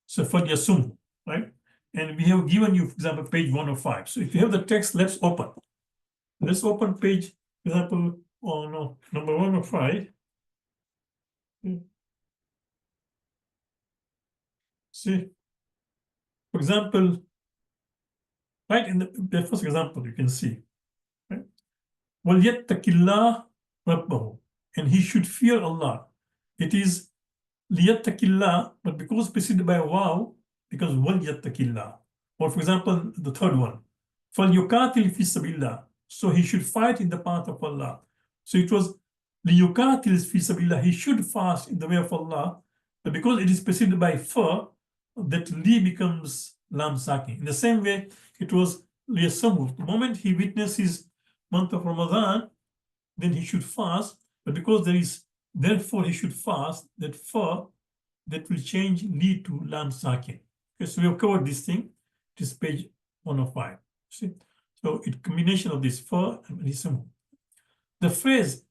So for yasum, right? And we have given you, for example, page 105. So if you have the text, let's open. Let's open page, for example, number 105. See, for example, right in the first example, you can see, right? وَلْيَتَّقِ اللَّهَ رَبَّهُ, and he should fear Allah. It is liyattaqillah, but because preceded by a wow, because walyattaqillah. Or for example, the third one, falyuqatil fi sabilillah. So he should fight in the path of Allah. So it was liyuqatil fi sabilillah. He should fast in the way of Allah. But because it is preceded by fa, that li becomes lam sakin. In the same way, it was liyasamu. The moment he witnesses month of Ramadan, then he should fast. But because there is therefore he should fast, that fa, that will change li to lam sakin. Okay, so we have covered this thing. It is page 105. See? So it's combination of this fa and lisamu. The phrase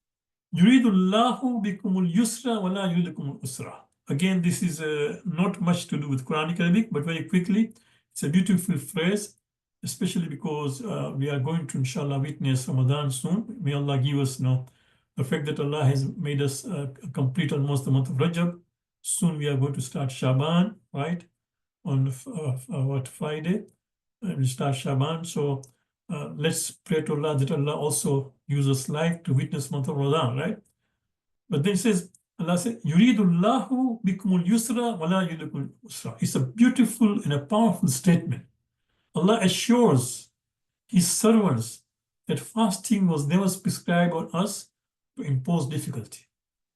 yuridullahu bikumul yusra wa la yuridukumul usra. Again, this is not much to do with Quranic Arabic, but very quickly, it's a beautiful phrase, especially because we are going to, inshallah, witness Ramadan soon. May Allah give us, the fact that Allah has made us complete almost the month of Rajab. Soon we are going to start Shaban, right? On Friday, we'll start Shaban. So let's pray to Allah that Allah also uses life to witness month of Ramadan, right? But then it says, Allah said, Yuridullahu bikumul yusra wa la yuridukumul usra. It's a beautiful and a powerful statement. Allah assures His servants that fasting was never prescribed on us to impose difficulty.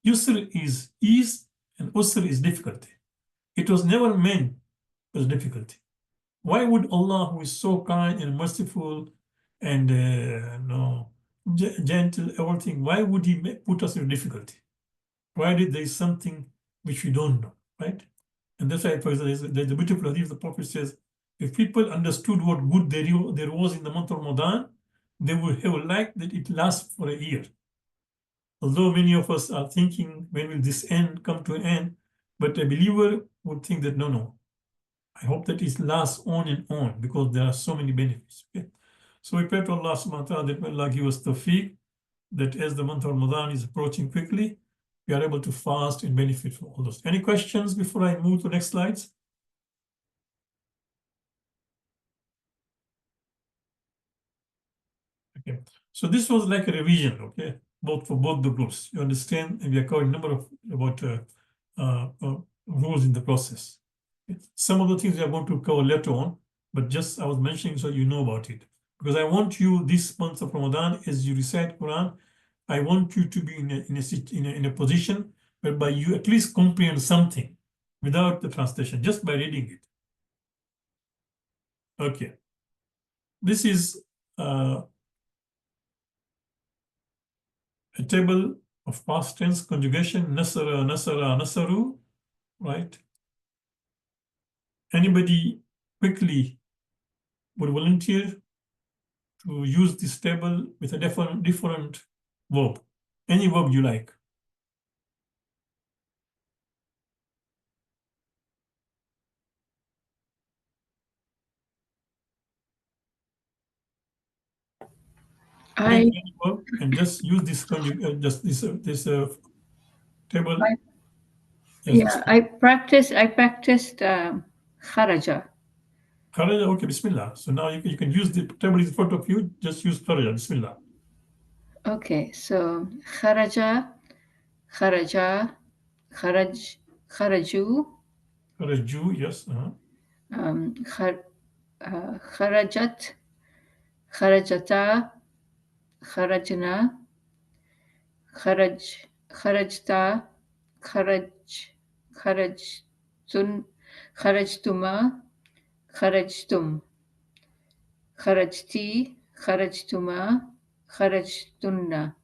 Yusr is ease and usr is difficulty. It was never meant as difficulty. Why would Allah, who is so kind and merciful and gentle, everything, why would He put us in difficulty? Provided there is something which we don't know, right? And that's why, for example, there's a beautiful hadith. The Prophet says, if people understood what good there was in the month of Ramadan, they would have liked that it lasts for a year. Although many of us are thinking, when will this end come to an end? But a believer would think that, no, I hope that it lasts on and on, because there are so many benefits. Okay? So we pray to Allah subhanahu wa ta'ala that may Allah give us tawfiq, that as the month of Ramadan is approaching quickly, we are able to fast and benefit from all those. Any questions before I move to the next slides? Okay, so this was like a revision, okay, for both the groups. You understand, and we are covering a number of rules in the process. Some of the things we are going to cover later on, but just I was mentioning so you know about it. Because I want you this month of Ramadan, as you recite Quran, I want you to be in a position whereby you at least comprehend something without the translation, just by reading it. Okay. This is a table of past tense conjugation, nasara, nasara, nasaru, right? Anybody quickly would volunteer to use this table with a different verb, any verb you like. Any verb, and just use this table. I practiced kharaja. Kharaja, okay, bismillah. So now you can use the table in front of you, just use kharaja, bismillah. Okay, so kharaja, kharaju, Kharaju, yes. kharajat, kharajata, kharajna, kharajta, kharajtun, kharajtuma, kharajtum, kharajti, kharajtuma, kharajtunna,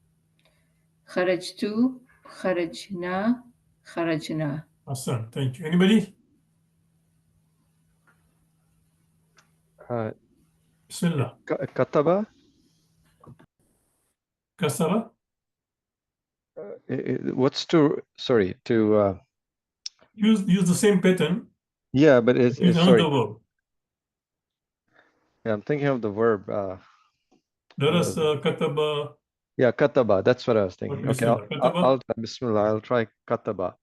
kharajtu, kharajna, kharajna. Awesome, thank you. Anybody? Bismillah. Kataba. Kasara. What's to Use the same pattern. yeah, but it's Use sorry. another verb. Yeah, I'm thinking of the verb. Darasa, kataba. Yeah, kataba. That's what I was thinking. Okay, Okay, Bismillah. Kataba. I'll try Bismillah. I'll try kataba.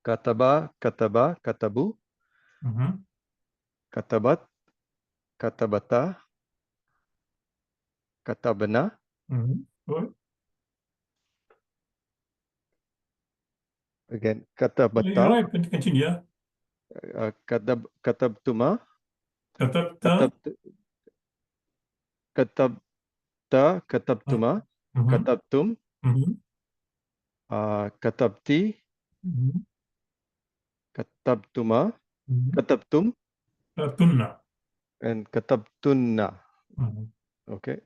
Kataba, kataba, katabu, katabat, katabata, katabana. Good. Again, You're katabata, right. Continue. Yeah. katabtuma, Katabta. katabtuma, Mhm. katabtum, Mhm. katabti, Mhm. katabtuma, Mhm. katabtum, Katunna. and katabtunna. Mhm. Okay.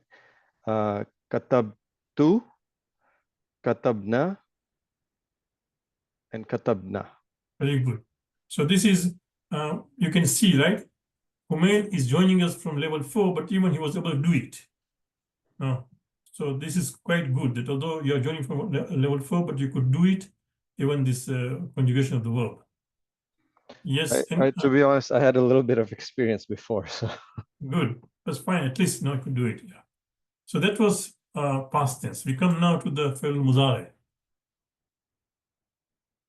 Katabtu, katabna, and katabna. Very good. So this is, you can see, right? Humail is joining us from level 4, but even he was able to do it. So this is quite good that although you are joining from level 4, but you could do it, even this conjugation of the verb. Yes, To be honest, I had a little bit of experience before. So. Good. That's fine. At least now you could do it. Yeah. So that was past tense. We come now to the fi'l mudari.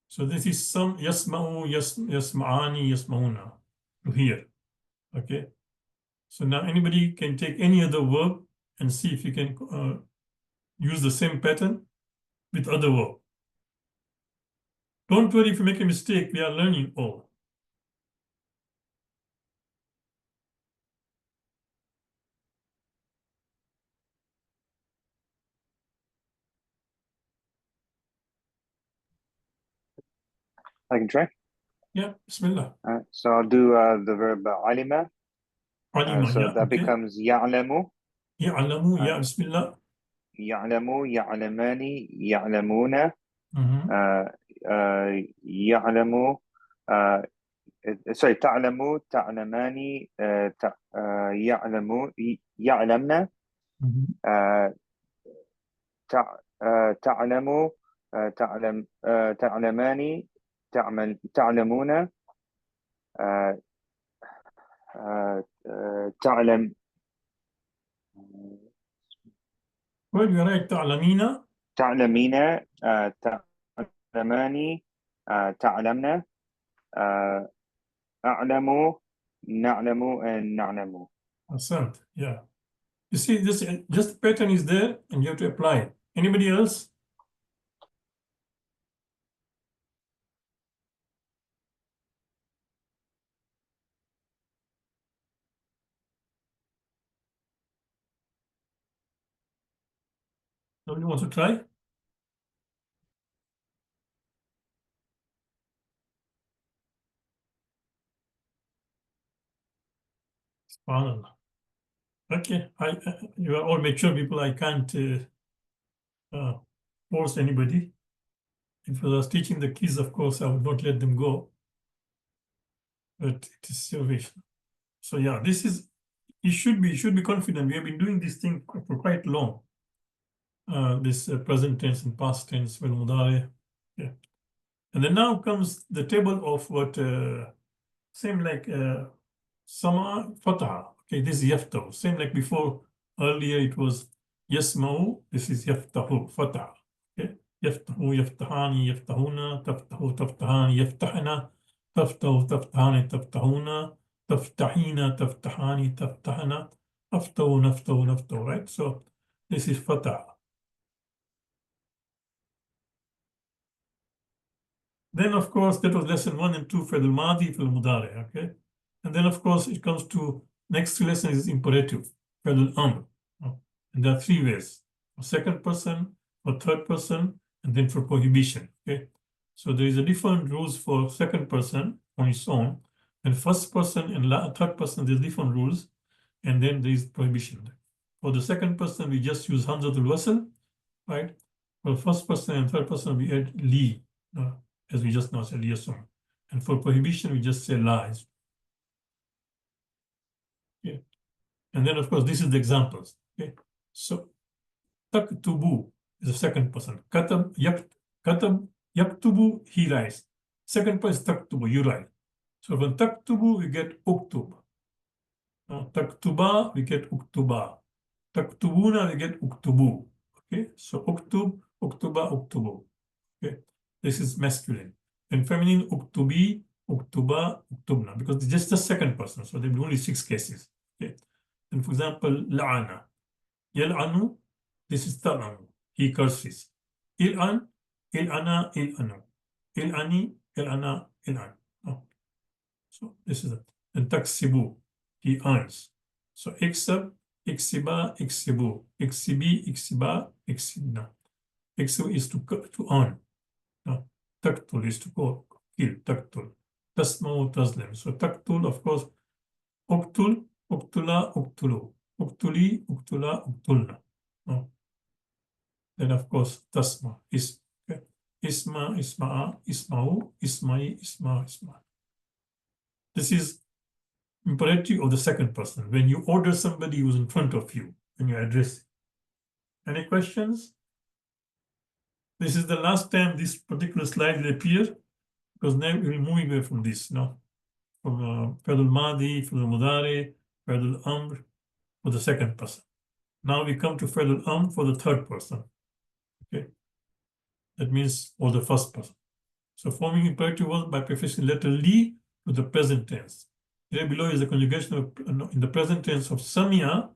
So this is some yasma'u, yasma'ani, yasma'una, to hear. Okay. So now anybody can take any other verb and see if you can use the same pattern with other verb. Don't worry if you make a mistake. We are learning all. I can try. Yeah, Bismillah. So I'll do the verb alima. Alima, So yeah, that okay. becomes ya'lamu. Ya'lamu, yeah, Bismillah. يعلم يعلمان يعلمون Mhm. يعلم sorry تعلم تعلمان يعلم يعلمن Mhm. تعلم تعلمان تعلمون تعلم Well, you're right. تعلمين. تعلمين تعلمان تعلمن أعلم نعلم and نعلم. Asant, yeah. You see, this just pattern is there and you have to apply it. Anybody else? Nobody wants to try? Subhanallah. Okay, you are all mature people. I can't force anybody. If I was teaching the kids, of course, I would not let them go. But it is your wish. So yeah, this is, you should be confident. We have been doing this thing for quite long. This present tense and past tense, well, mudari. Yeah. And then now comes the table of what same like sama fatah. Okay, this is yaftahu. Same like before. Earlier it was yasma'u. This is yaftahu fatah. Okay, yaftahu, yaftahani, yaftahuna, taftahu, taftahani, yaftahana, taftahu, taftahani, taftahuna, taftahina, taftahani, taftahana, aftahu, naftahu, naftahu. Right. So this is fatah. Then, of course, that was lesson 1 and 2 for the Madi, for the Mudari, okay? And then, of course, it comes to next lesson is imperative, for the Amr. And there are 3 ways, for second person, for third person, and then for prohibition, okay? So there is a different rules for second person on its own, and first person and third person, there's different rules, and then there is prohibition. For the second person, we just use Hamzatul Wasl, right? For first person and third person, we add li, as we just now said, yasum. And for prohibition, we just say lies. Yeah. And then, of course, this is the examples. Okay, so taktubu is the second person. Katab yaktubu, he writes. Second person is taktubu, you write. So from taktubu, we get uktub. Now, taktuba, we get uktuba. Taktubuna, we get uktubu. Okay, so uktub, uktuba, uktubu. Okay, this is masculine. And feminine, uktubi, uktuba, uktubna, because it's just the second person, so there will be only 6 cases. Okay, and for example, la'ana. Yal'anu, this is tal'anu, he curses. Il'an, il'ana, il'anu. Il'ani, il'ana, il'an. Oh. So this is it. And taksibu, he earns. So iksab, iksiba, iksibu. Iksibi, iksiba, iksibna. Iksu is to earn. No. Taktul is to kill, taktul. Tasmau, taslim. So taktul, of course, uktul, uktula, uktulu. Uktuli, uktula, uktulna. No. Then, of course, tasma is isma, isma'a, isma'u, isma'i, isma, isma. This is imperative of the second person. When you order somebody who's in front of you, when you address. Any questions? This is the last time this particular slide will appear, because now we're moving away from this, no? From Fadul Madi, Fadul Mudari, Fadul Amr for the second person. Now we come to Fadul Amr for the third person. Okay, that means for the first person. So forming imperative verbs by prefixing letter li to the present tense. Here below is the conjugation of, in the present tense of samia,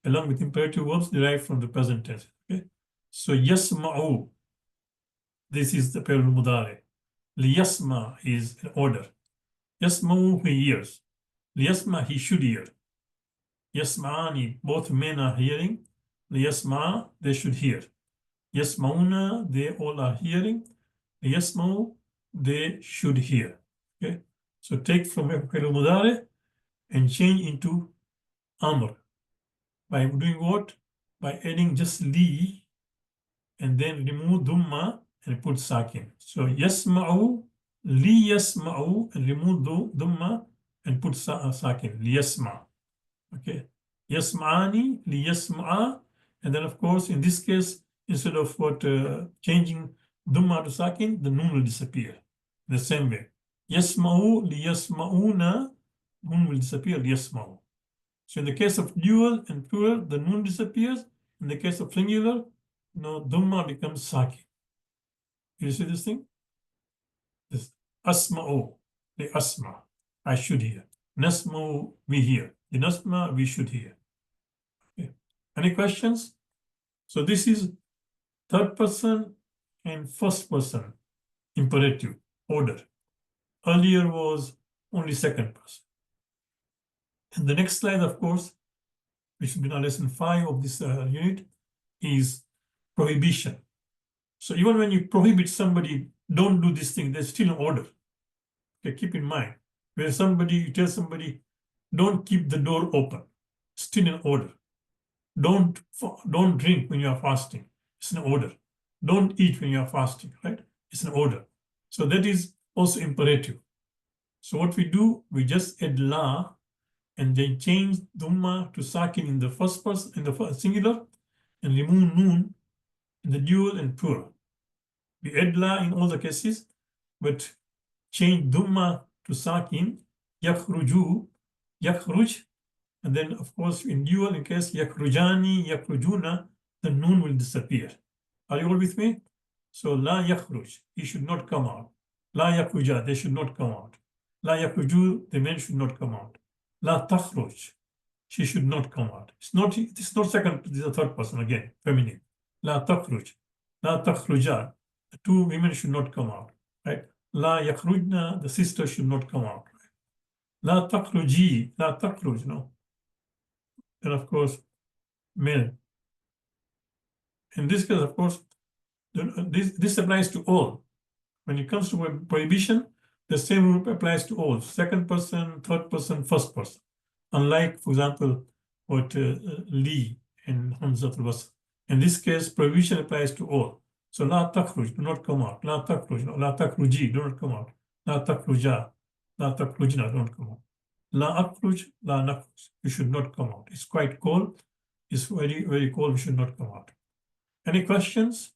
along with imperative verbs derived from the present tense. Okay, so yasma'u, this is the parallel mudare. Liyasma is an order. Yasma'u, he hears. Liyasma, he should hear. Yasma'ani, both men are hearing. Liyasma, they should hear. Yasma'una, they all are hearing. Yasma'u, they should hear. Okay, so take from Fi'l Mudari and change into Amr. By doing what? By adding just li and then remove Dumma and put Sakin. So Yasma'u, li yasma'u, and remove Dumma and put Sakin. Li yasma. Okay. Yasma'ani, li yasma'a, and then of course in this case, instead of changing Dumma to Sakin, the Nun will disappear. The same way. Yasma'u, li yasma'una, Nun will disappear, li yasma'u. So in the case of dual and plural, the Nun disappears. In the case of singular, no, Dumma becomes Sakin. You see this thing? This asma'u, the asma, I should hear. Nasma'u, we hear. The nasma, we should hear. Okay. Any questions? So this is third person and first person imperative order. Earlier was only second person. And the next slide, of course, which will be now lesson 5 of this unit, is prohibition. So even when you prohibit somebody, don't do this thing, there's still an order. Okay, keep in mind, where somebody, you tell somebody, don't keep the door open, still an order. Don't drink when you are fasting, it's an order. Don't eat when you are fasting, right? It's an order. So that is also imperative. So what we do, we just add la and then change Dumma to Sakin in the first person, in the first singular, and remove Nun in the dual and plural. We add la in all the cases, but change Dumma to Sakin, yakhruju, yakhruj, and then of course in dual, in case yakhrujani, yakhrujuna, the Nun will disappear. Are you all with me? So la yakhruj, he should not come out. La yakhruja, they should not come out. La yakhruju, the men should not come out. La takhruj, she should not come out. It's not second, this is the third person again, feminine. La takhruj, la takhruja, the 2 women should not come out, right? La yakhrujna, the sister should not come out. Right? La takhruji, la takhruj, no. And of course, male. In this case, of course, this applies to all. When it comes to prohibition, the same rule applies to all. Second person, third person, first person. Unlike, for example, what Li and Hamzat al-Wasl. In this case, prohibition applies to all. So la takhruj, do not come out. La takhruj, no. La takhruji, do not come out. La takhruja, la takhrujna, do not come out. La akhruj, la nakhruj. We should not come out. It's quite cold. It's very, very cold. We should not come out. Any questions?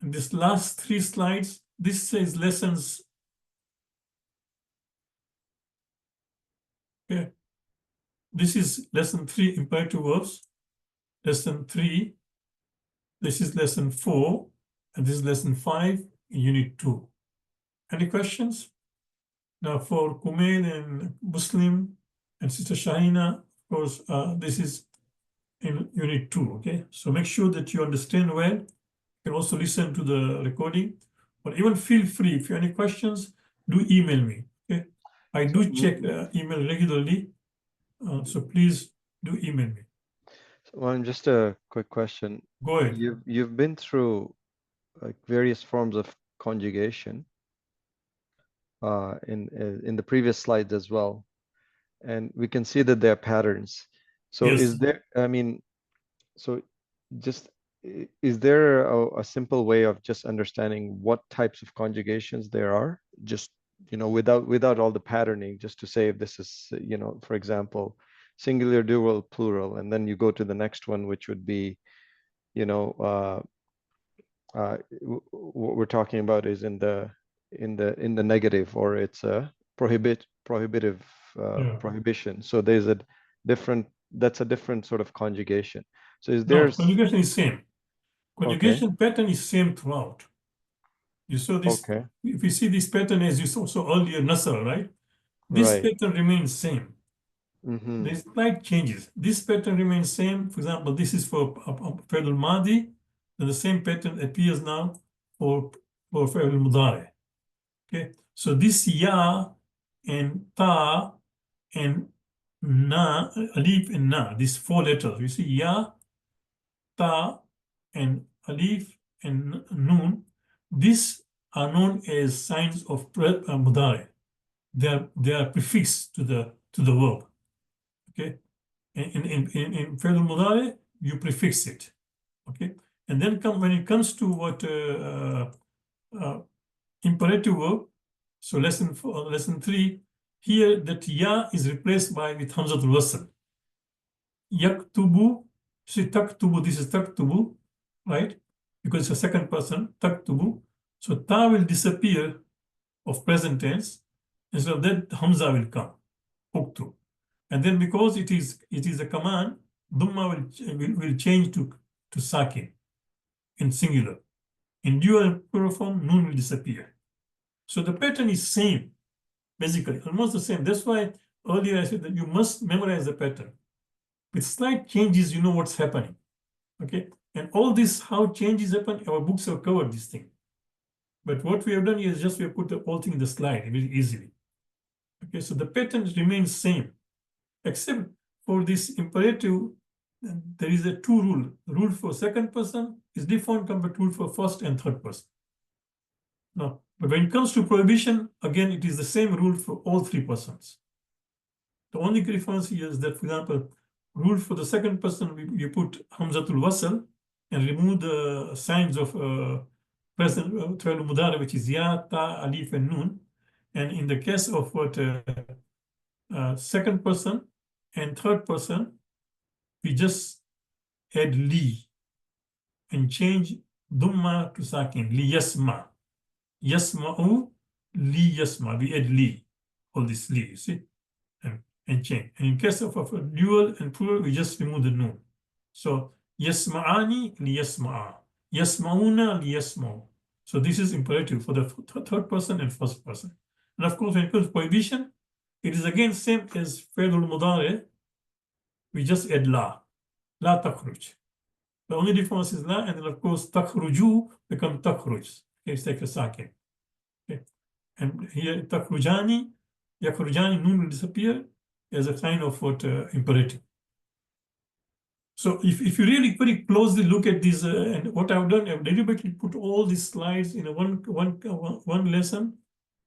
In this last 3 slides, this says lessons. Okay. This is lesson 3, imperative verbs. Lesson 3. This is lesson 4. And this is lesson 5 in unit 2. Any questions? Now for Kumail and Muslim and Sister Shahina, of course, this is in unit 2, okay? So make sure that you understand well. You can also listen to the recording, but even feel free, if you have any questions, do email me, okay? I do check email regularly, so please do email me. Well, just a quick question. Go ahead. You've been through like various forms of conjugation in the previous slides as well, and we can see that there are patterns. So Yes. is there, I mean, so just is there a simple way of just understanding what types of conjugations there are? Just, you know, without all the patterning, just to say if this is, you know, for example, singular, dual, plural, and then you go to the next one, which would be, you know, what we're talking about is in the negative, or it's a prohibitive prohibition. So there's a different, that's a different sort of conjugation. So is there? No, conjugation is same. Conjugation pattern is same throughout. You saw this. Okay. If you see this pattern as you saw earlier, Nasr, right? This pattern remains same. There's slight changes. This pattern remains same. For example, this is for Fi'l al-Madi, and the same pattern appears now for Fi'l al-Mudari. Okay, so this ya and ta and na, alif and na, these 4 letters. You see ya, ta, and alif and nun. These are known as signs of Mudari. They are prefixed to the verb. Okay, in Fi'l al-Mudari, you prefix it. Okay, and then when it comes to what imperative verb, so lesson 3, here that ya is replaced with hamzatul wasl. Yaktubu, see taktubu, this is taktubu, right? Because it's a second person, taktubu. So ta will disappear of present tense, and so that hamza will come, uktu. And then because it is a command, dhamma will change to sakin in singular. In dual and plural form, nun will disappear. So the pattern is same, basically, almost the same. That's why earlier I said that you must memorize the pattern. With slight changes, you know what's happening. Okay, and all this, how changes happen, our books have covered this thing. But what we have done is just we have put the whole thing in the slide very easily. Okay, so the pattern remains same, except for this imperative, there is a 2 rule. The rule for second person is different compared to rule for first and third person. No, but when it comes to prohibition, again, it is the same rule for all 3 persons. The only difference here is that, for example, rule for the second person, you put hamzatul wasl and remove the signs of present Fi'l Mudari, which is ya, ta, alif, and nun. And in the case of what second person and third person, we just add li and change dhamma to sakin, li yasma. Yasma'u, li yasma. We add li, all this li, you see, and change. And in case of a dual and plural, we just remove the nun. So yasma'ani li yasma'a. Yasma'una li yasma'u. So this is imperative for the third person and first person. And of course, when it comes to prohibition, it is again same as Fi'l al-Mudari. We just add la takhruj. The only difference is la, and then of course takhruju become takhruj. It's like a sakin. Okay. And here takhrujani, yakhrujani, nun will disappear as a sign of what imperative. So if you really very closely look at this, and what I've done, I've deliberately put all these slides in one lesson,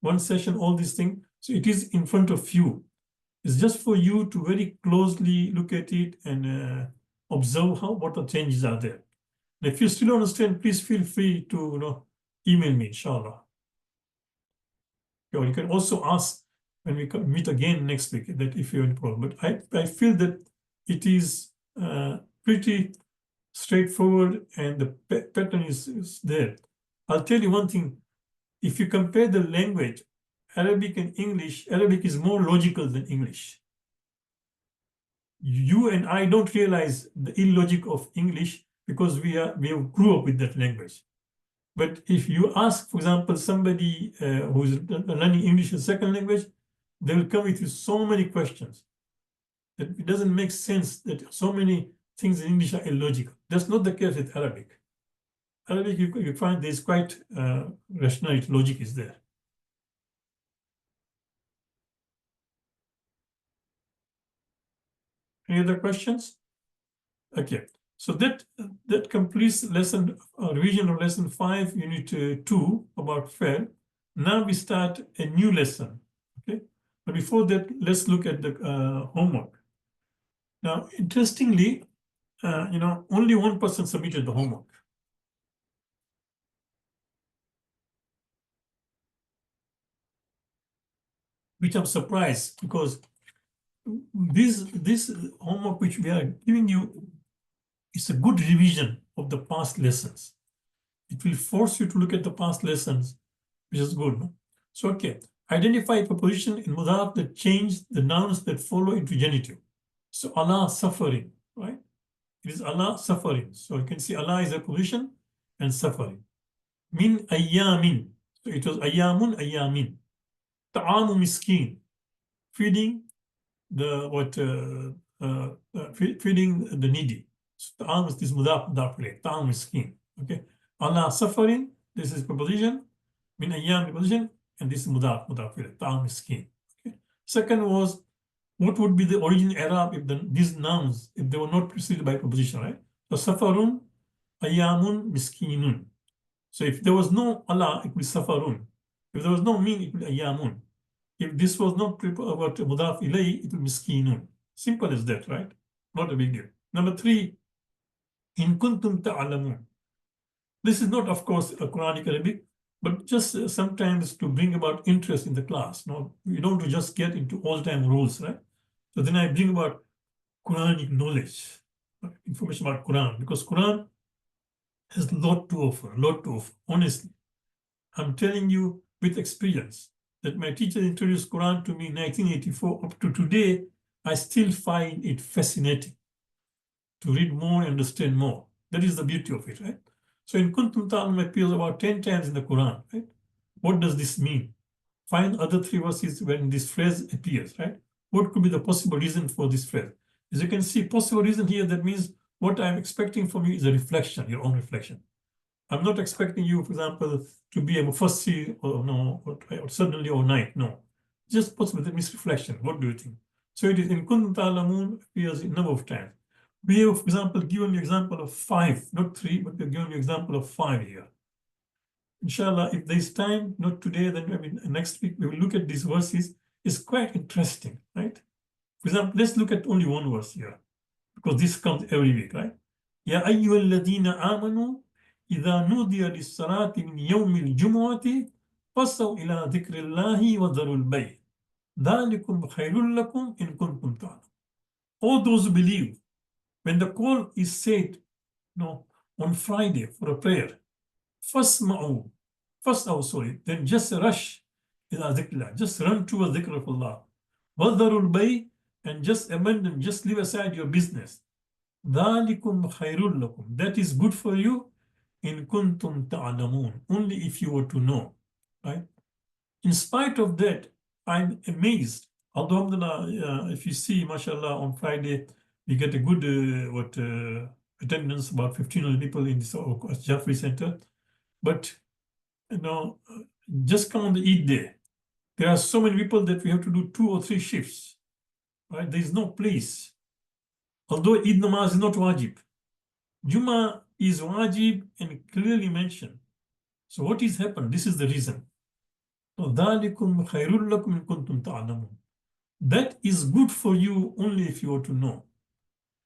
one session, all these things. So it is in front of you. It's just for you to very closely look at it and observe what the changes are there. And if you still don't understand, please feel free to email me, inshallah. Or you can also ask when we meet again next week, that if you have any problem. But I feel that it is pretty straightforward and the pattern is there. I'll tell you one thing. If you compare the language, Arabic and English, Arabic is more logical than English. You and I don't realize the illogic of English because we grew up with that language. But if you ask, for example, somebody who's learning English as a second language, they will come with you so many questions that it doesn't make sense that so many things in English are illogical. That's not the case with Arabic. Arabic, you find there's quite rationality, logic is there. Any other questions? Okay, so that completes lesson revision of lesson 5, unit 2 about fair. Now we start a new lesson. Okay, but before that, let's look at the homework. Now, interestingly, only one person submitted the homework. Which I'm surprised because this homework which we are giving you is a good revision of the past lessons. It will force you to look at the past lessons, which is good. No? So, okay, identify a preposition in mudaf that change the nouns that follow into genitive. So, Allah suffering, right? It is Allah suffering. So, you can see Allah is a preposition and suffering. Min ayyamin. So, it was ayyamun ayyamin. Ta'amu miskin. Feeding feeding the needy. So, ta'am is this mudaf ta'am miskin. Okay. Allah suffering, this is preposition. Min ayyam preposition, and this is mudaf ta'am miskin. Okay. Second was, what would be the original Arab if these nouns, if they were not preceded by preposition, right? So safarun, ayyamun, miskinun. So if there was no Allah, it would be safarun. If there was no min, it would be ayyamun. If this was not about mudaf ilay, it would be miskinun. Simple as that, right? Not a big deal. Number 3, in kuntum ta'alamun. This is not, of course, a Quranic Arabic, but just sometimes to bring about interest in the class. No, you don't just get into all-time rules, right? So then I bring about Quranic knowledge, information about Quran, because Quran has a lot to offer, honestly. I'm telling you with experience that my teacher introduced Quran to me in 1984. Up to today, I still find it fascinating to read more and understand more. That is the beauty of it, right? So in Kuntum Ta'lam appears about 10 times in the Quran, right? What does this mean? Find other 3 verses when this phrase appears, right? What could be the possible reason for this phrase? As you can see, possible reason here, that means what I'm expecting from you is a reflection, your own reflection. I'm not expecting you, for example, to be a mufassir or no, or suddenly overnight. No, just possible. That means reflection. What do you think? So it is in Kuntum Ta'lamun appears a number of times. We have, for example, given you example of 5, not 3, but we've given you example of 5 here. Inshallah, if there's time, not today, then maybe next week, we will look at these verses. It's quite interesting, right? For example, let's look at only one verse here, because this comes every week, right? Ya ayyuhalladhina amanu idha nudiya lis-salati min yawmil jumu'ati fasaw ila dhikrillahi wa dharul bay'. Dhalikum khayrul lakum in kuntum ta'lamun. All those who believe, when the call is said, on Friday for a prayer, then just rush ila dhikrillah, just run towards dhikr of Allah. Wadharul bay', and just abandon, just leave aside your business. Dhalikum khayrul lakum. That is good for you in kuntum ta'lamun, only if you were to know, right? In spite of that, I'm amazed. Alhamdulillah, if you see, mashallah, on Friday, we get a good attendance, about 1,500 people in this Jaffrey Center. But, just come on the Eid day. There are so many people that we have to do 2 or 3 shifts, right? There is no place. Although Eid namaz is not wajib. Jummah is wajib and clearly mentioned. So what is happened? This is the reason. ذَلِكُمْ خَيْرٌ لَكُمْ إِن كُنتُمْ تَعْلَمُونَ. That is good for you only if you were to know.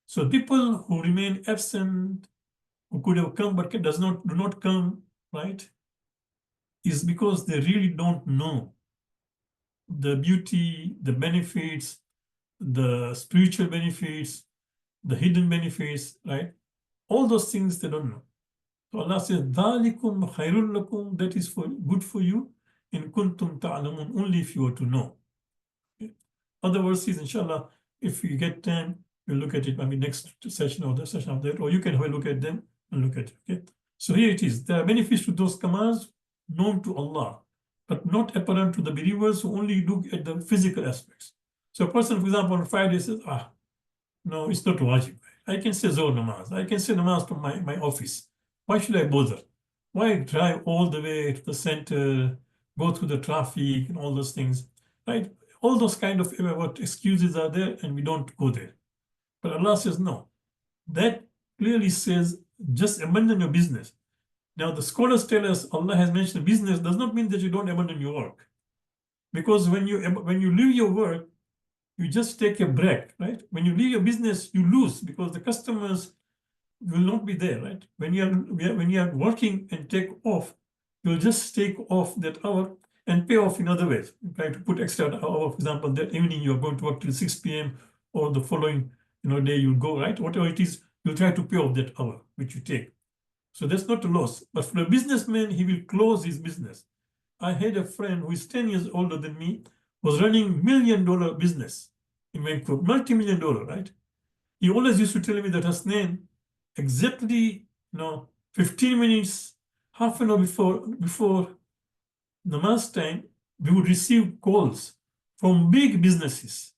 So people who remain absent, who could have come but do not come, right, is because they really don't know. the beauty, the benefits, the spiritual benefits, the hidden benefits, right? All those things they don't know. So Allah says, ذَلِكُمْ خَيْرٌ لَكُمْ, that is good for you, in kuntum ta'lamun, only if you were to know. Okay. Other verses, inshallah, if you get time, we'll look at it, maybe next session or the session after that, or you can have a look at them and look at it, okay? So here it is. There are benefits to those commands known to Allah, but not apparent to the believers who only look at the physical aspects. So a person, for example, on Friday says, no, it's not wajib. I can say Zohr namaz. I can say namaz from my office. Why should I bother? Why drive all the way to the center, go through the traffic and all those things, right? All those kind of what excuses are there and we don't go there. But Allah says, no. That clearly says, just abandon your business. Now, the scholars tell us Allah has mentioned business does not mean that you don't abandon your work. Because when you leave your work, you just take a break, right? When you leave your business, you lose because the customers will not be there, right? When you are working and take off, you'll just take off that hour and pay off in other ways. You try to put extra hour, for example, that evening you're going to work till 6 p.m. or the following day you'll go, right? Whatever it is, you'll try to pay off that hour which you take. So that's not a loss. But for a businessman, he will close his business. I had a friend who is 10 years older than me, was running $1 million business in Vancouver, multi-million-dollar, right? He always used to tell me that, Hasnain, exactly 15 minutes, half an hour before namaz time, we would receive calls from big businesses.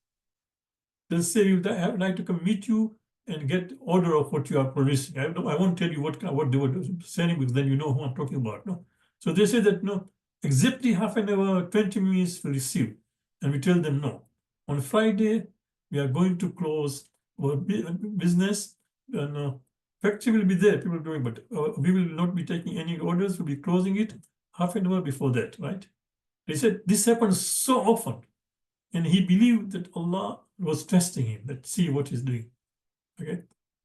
They'll say, I would like to come meet you and get order of what you are producing. I won't tell you what they were selling because then you know who I'm talking about. No, so they say that exactly half an hour, 20 minutes we receive, and we tell them no. On Friday we are going to close our business. Factory will be there, people doing, but we will not be taking any orders. We'll be closing it half an hour before that, right? They said this happens so often, and he believed that Allah was testing him. Let's see what he's doing. Okay,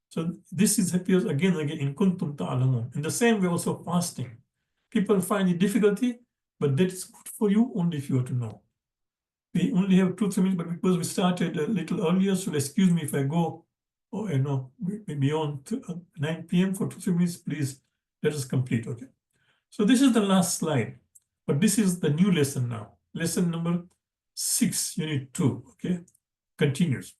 so this appears again and again in kuntum ta'lamun. In the same way, also fasting. People find it difficulty, but that is good for you only if you are to know. We only have 2-3 minutes, but because we started a little earlier, so excuse me if I go beyond 9 p.m. for 2-3 minutes. Please let us complete. Okay. So this is the last slide, but this is the new lesson now. Lesson number 6, unit 2. Okay, continues.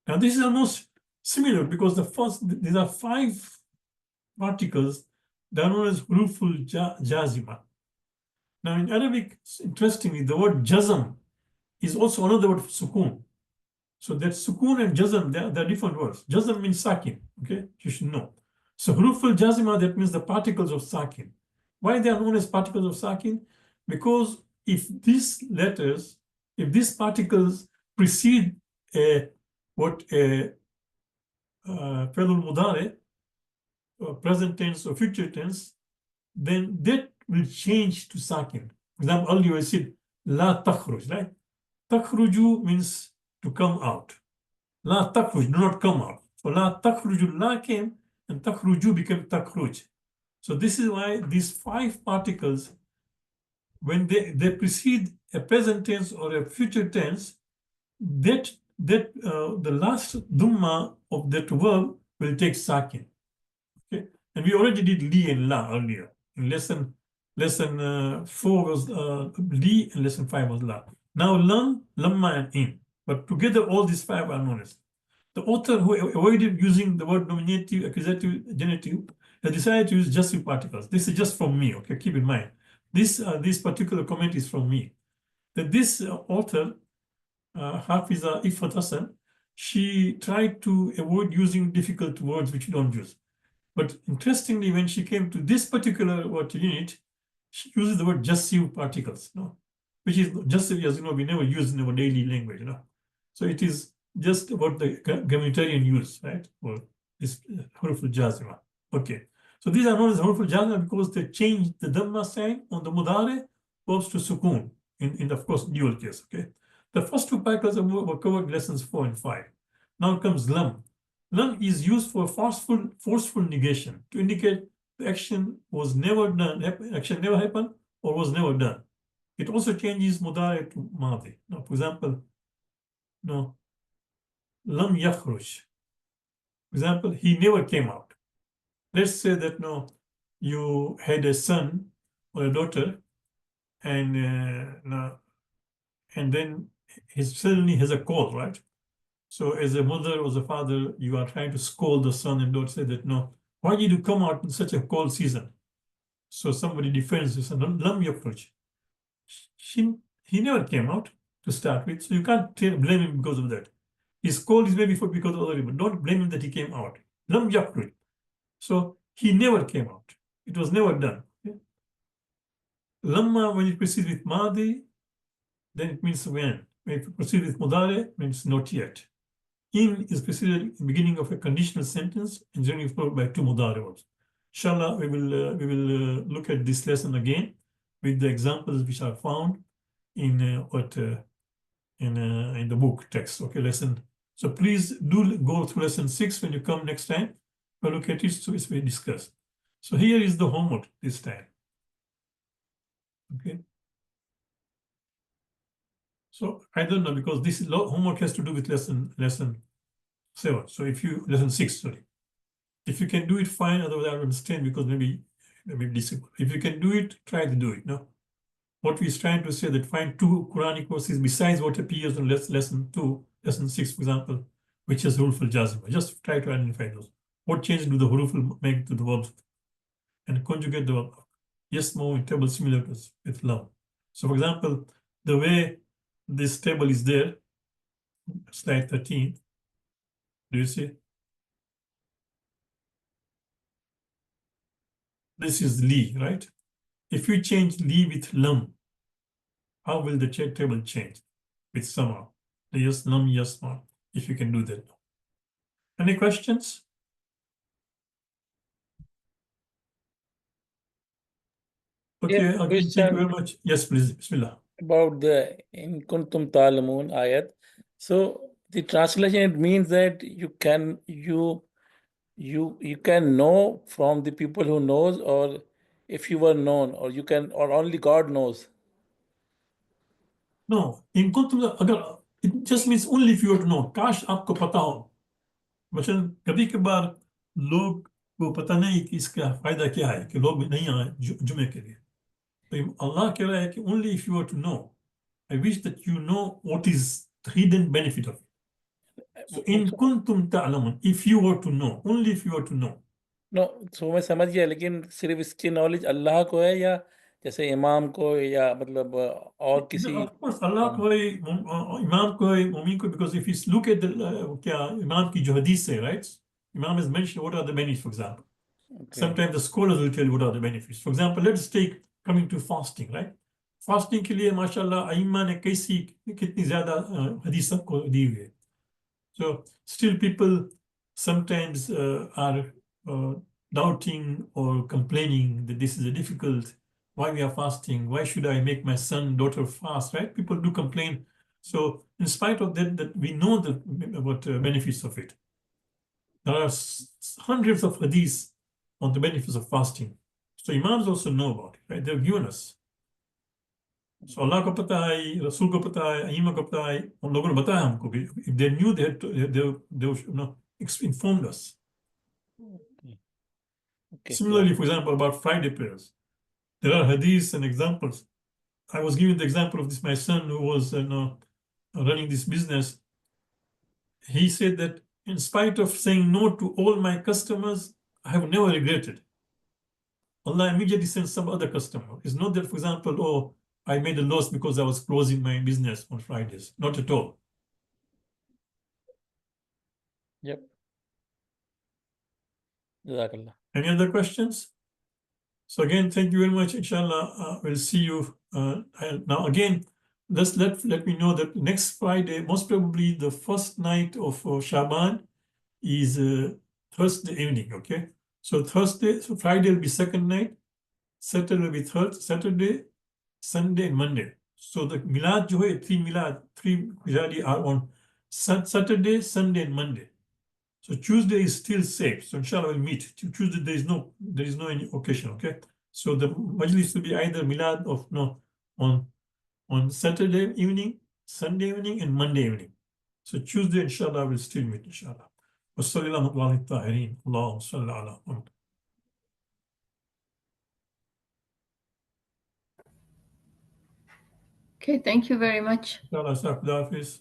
Now this is almost similar because these are 5 particles that are known as huruful jazima. Now in Arabic, interestingly, the word jazm is also another word for sukoon. So that sukoon and jazm, they're different words. Jazm means sakin, okay? You should know. So huruful jazima, that means the particles of sakin. Why they are known as particles of sakin? Because if these particles precede fi'l mudari, present tense or future tense, then that will change to sakin. For example, earlier I said la takhruj, right? Takhruju means to come out. La takhruj, do not come out. So la takhruju, la came, and takhruju became takhruj. So this is why these 5 particles, when they precede a present tense or a future tense, the last dhamma of that verb will take sakin. Okay, and we already did li and la earlier. In lesson 4 was li and lesson 5 was la. Now lam, lamma, and in. But together all these 5 are known as. The author who avoided using the word nominative, accusative, genitive has decided to use jussive particles. This is just from me, okay? Keep in mind. This particular comment is from me. That this author, Hafiza Ifat Hassan, she tried to avoid using difficult words which you don't use. But interestingly, when she came to this particular unit, she uses the word jussive particles, which is jussive, as you know, we never use in our daily language, So it is just about the grammarian use, right? For this huruful jazima. Okay. So these are known as huruful jazima because they change the dhamma sign on the mudare verbs to sukoon in of course, dual case, okay? The first 2 particles were covered in lessons 4 and 5. Now comes lam. Lam is used for forceful negation to indicate the action was never done, action never happened or was never done. It also changes mudari to madi. Now, for example, no, lam yakhruj. For example, he never came out. Let's say that no, you had a son or a daughter, and no, and then his suddenly has a cold, right? So as a mother or as a father, you are trying to scold the son and daughter, say that no, why did you come out in such a cold season? So somebody defends this and lam yakhruj. He, he never came out to start with, so you can't blame him because of that. His cold is maybe because of other people. Don't blame him that he came out. Lam yakhruj. So he never came out. It was never done. Okay? Lamma, when it proceeds with madi, then it means when. When it proceeds with mudare, means not yet. In is preceded in the beginning of a conditional sentence and generally followed by two mudare verbs. Inshallah, we will look at this lesson again with the examples which are found in in the book text. Okay, lesson. So please do go through lesson 6 when you come next time. We'll look at it so it's we discussed. So here is the homework this time. Okay. So I don't know because this homework has to do with lesson 7. So if you lesson 6, sorry. If you can do it, fine. Otherwise, I don't understand because maybe disabled. If you can do it, try to do it. No. What we're trying to say that find 2 Quranic verses besides what appears in lesson 2, lesson 6, for example, which is huruf al-jazma. Just try to identify those. What change do the huruf make to the verbs and conjugate the verb? Yes, more in table similar with lam. So, for example, the way this table is there, slide 13. Do you see? This is li, right? If you change li with lam, how will the table change? With sama. Yes, lam, yes, ma. If you can do that. Any questions? Okay, Yes, again, thank you very much. Yes, please. Bismillah. about the in kuntum ta'lamun ayat. So the translation, it means that you can know from the people who knows, or if you were known, or you can, or only God knows. No, in kuntum agar it just means only if you were to know. काश आपको पता हो. मसलन कभी कभार लोग को पता नहीं कि इसका फायदा क्या है कि लोग नहीं आए जुमे के लिए. तो अल्लाह कह रहा है कि only if you were to know. I wish that you know what is the hidden benefit of it. So in kuntum ta'lamun, if you were to know, only if you were to know. No so मैं समझ गया, लेकिन सिर्फ इसकी knowledge अल्लाह को है, या जैसे इमाम को, या मतलब और किसी? Of course, Allah को है, Imam को है, Mumin को, because if you look at the क्या Imam की जो hadith है, right? Imam has mentioned what are the benefits, for example. Okay. Sometimes the scholars will tell you what are the benefits. For example, let's take coming to fasting, right? Fasting के लिए माशाल्लाह अइम्मा ने कितनी ज़्यादा hadith सबको दी हुई है. So still people sometimes are doubting or complaining that this is difficult. Why we are fasting? Why should I make my son, daughter fast? Right? People do complain. So in spite of that we know what benefits of it. There are hundreds of hadiths on the benefits of fasting. So imams also know about it, right? They've given us. So Allah को पता है, रसूल को पता है, अइम्मा को पता है, उन लोगों ने बताया हमको भी. If they knew, they informed us. Okay. Similarly, for example, about Friday prayers, there are hadiths and examples. I was giving the example of this, my son who was running this business. He said that in spite of saying no to all my customers, I have never regretted. Allah immediately sends some other customer. It's not that, for example, oh, I made a loss because I was closing my business on Fridays. Not at all. Yep. Jazakallah. Any other questions? So again, thank you very much. Inshallah, we'll see you. Now again, let me know that next Friday, most probably the first night of Shaban is Thursday evening, okay? So Friday will be second night, Saturday will be third, Saturday, Sunday and Monday. So the Milad jo hai, three Miladi are on Saturday, Sunday and Monday. So Tuesday is still safe. So inshallah we'll meet. Tuesday there is no any occasion, okay? So the majlis will be either Milad on on Saturday evening, Sunday evening, and Monday evening. So Tuesday, inshallah, we'll still meet, inshallah. وصلى الله على أطوال الطاهرين اللهم صل على محمد. Okay, thank you very much. inshallah, Sir, Khudafis.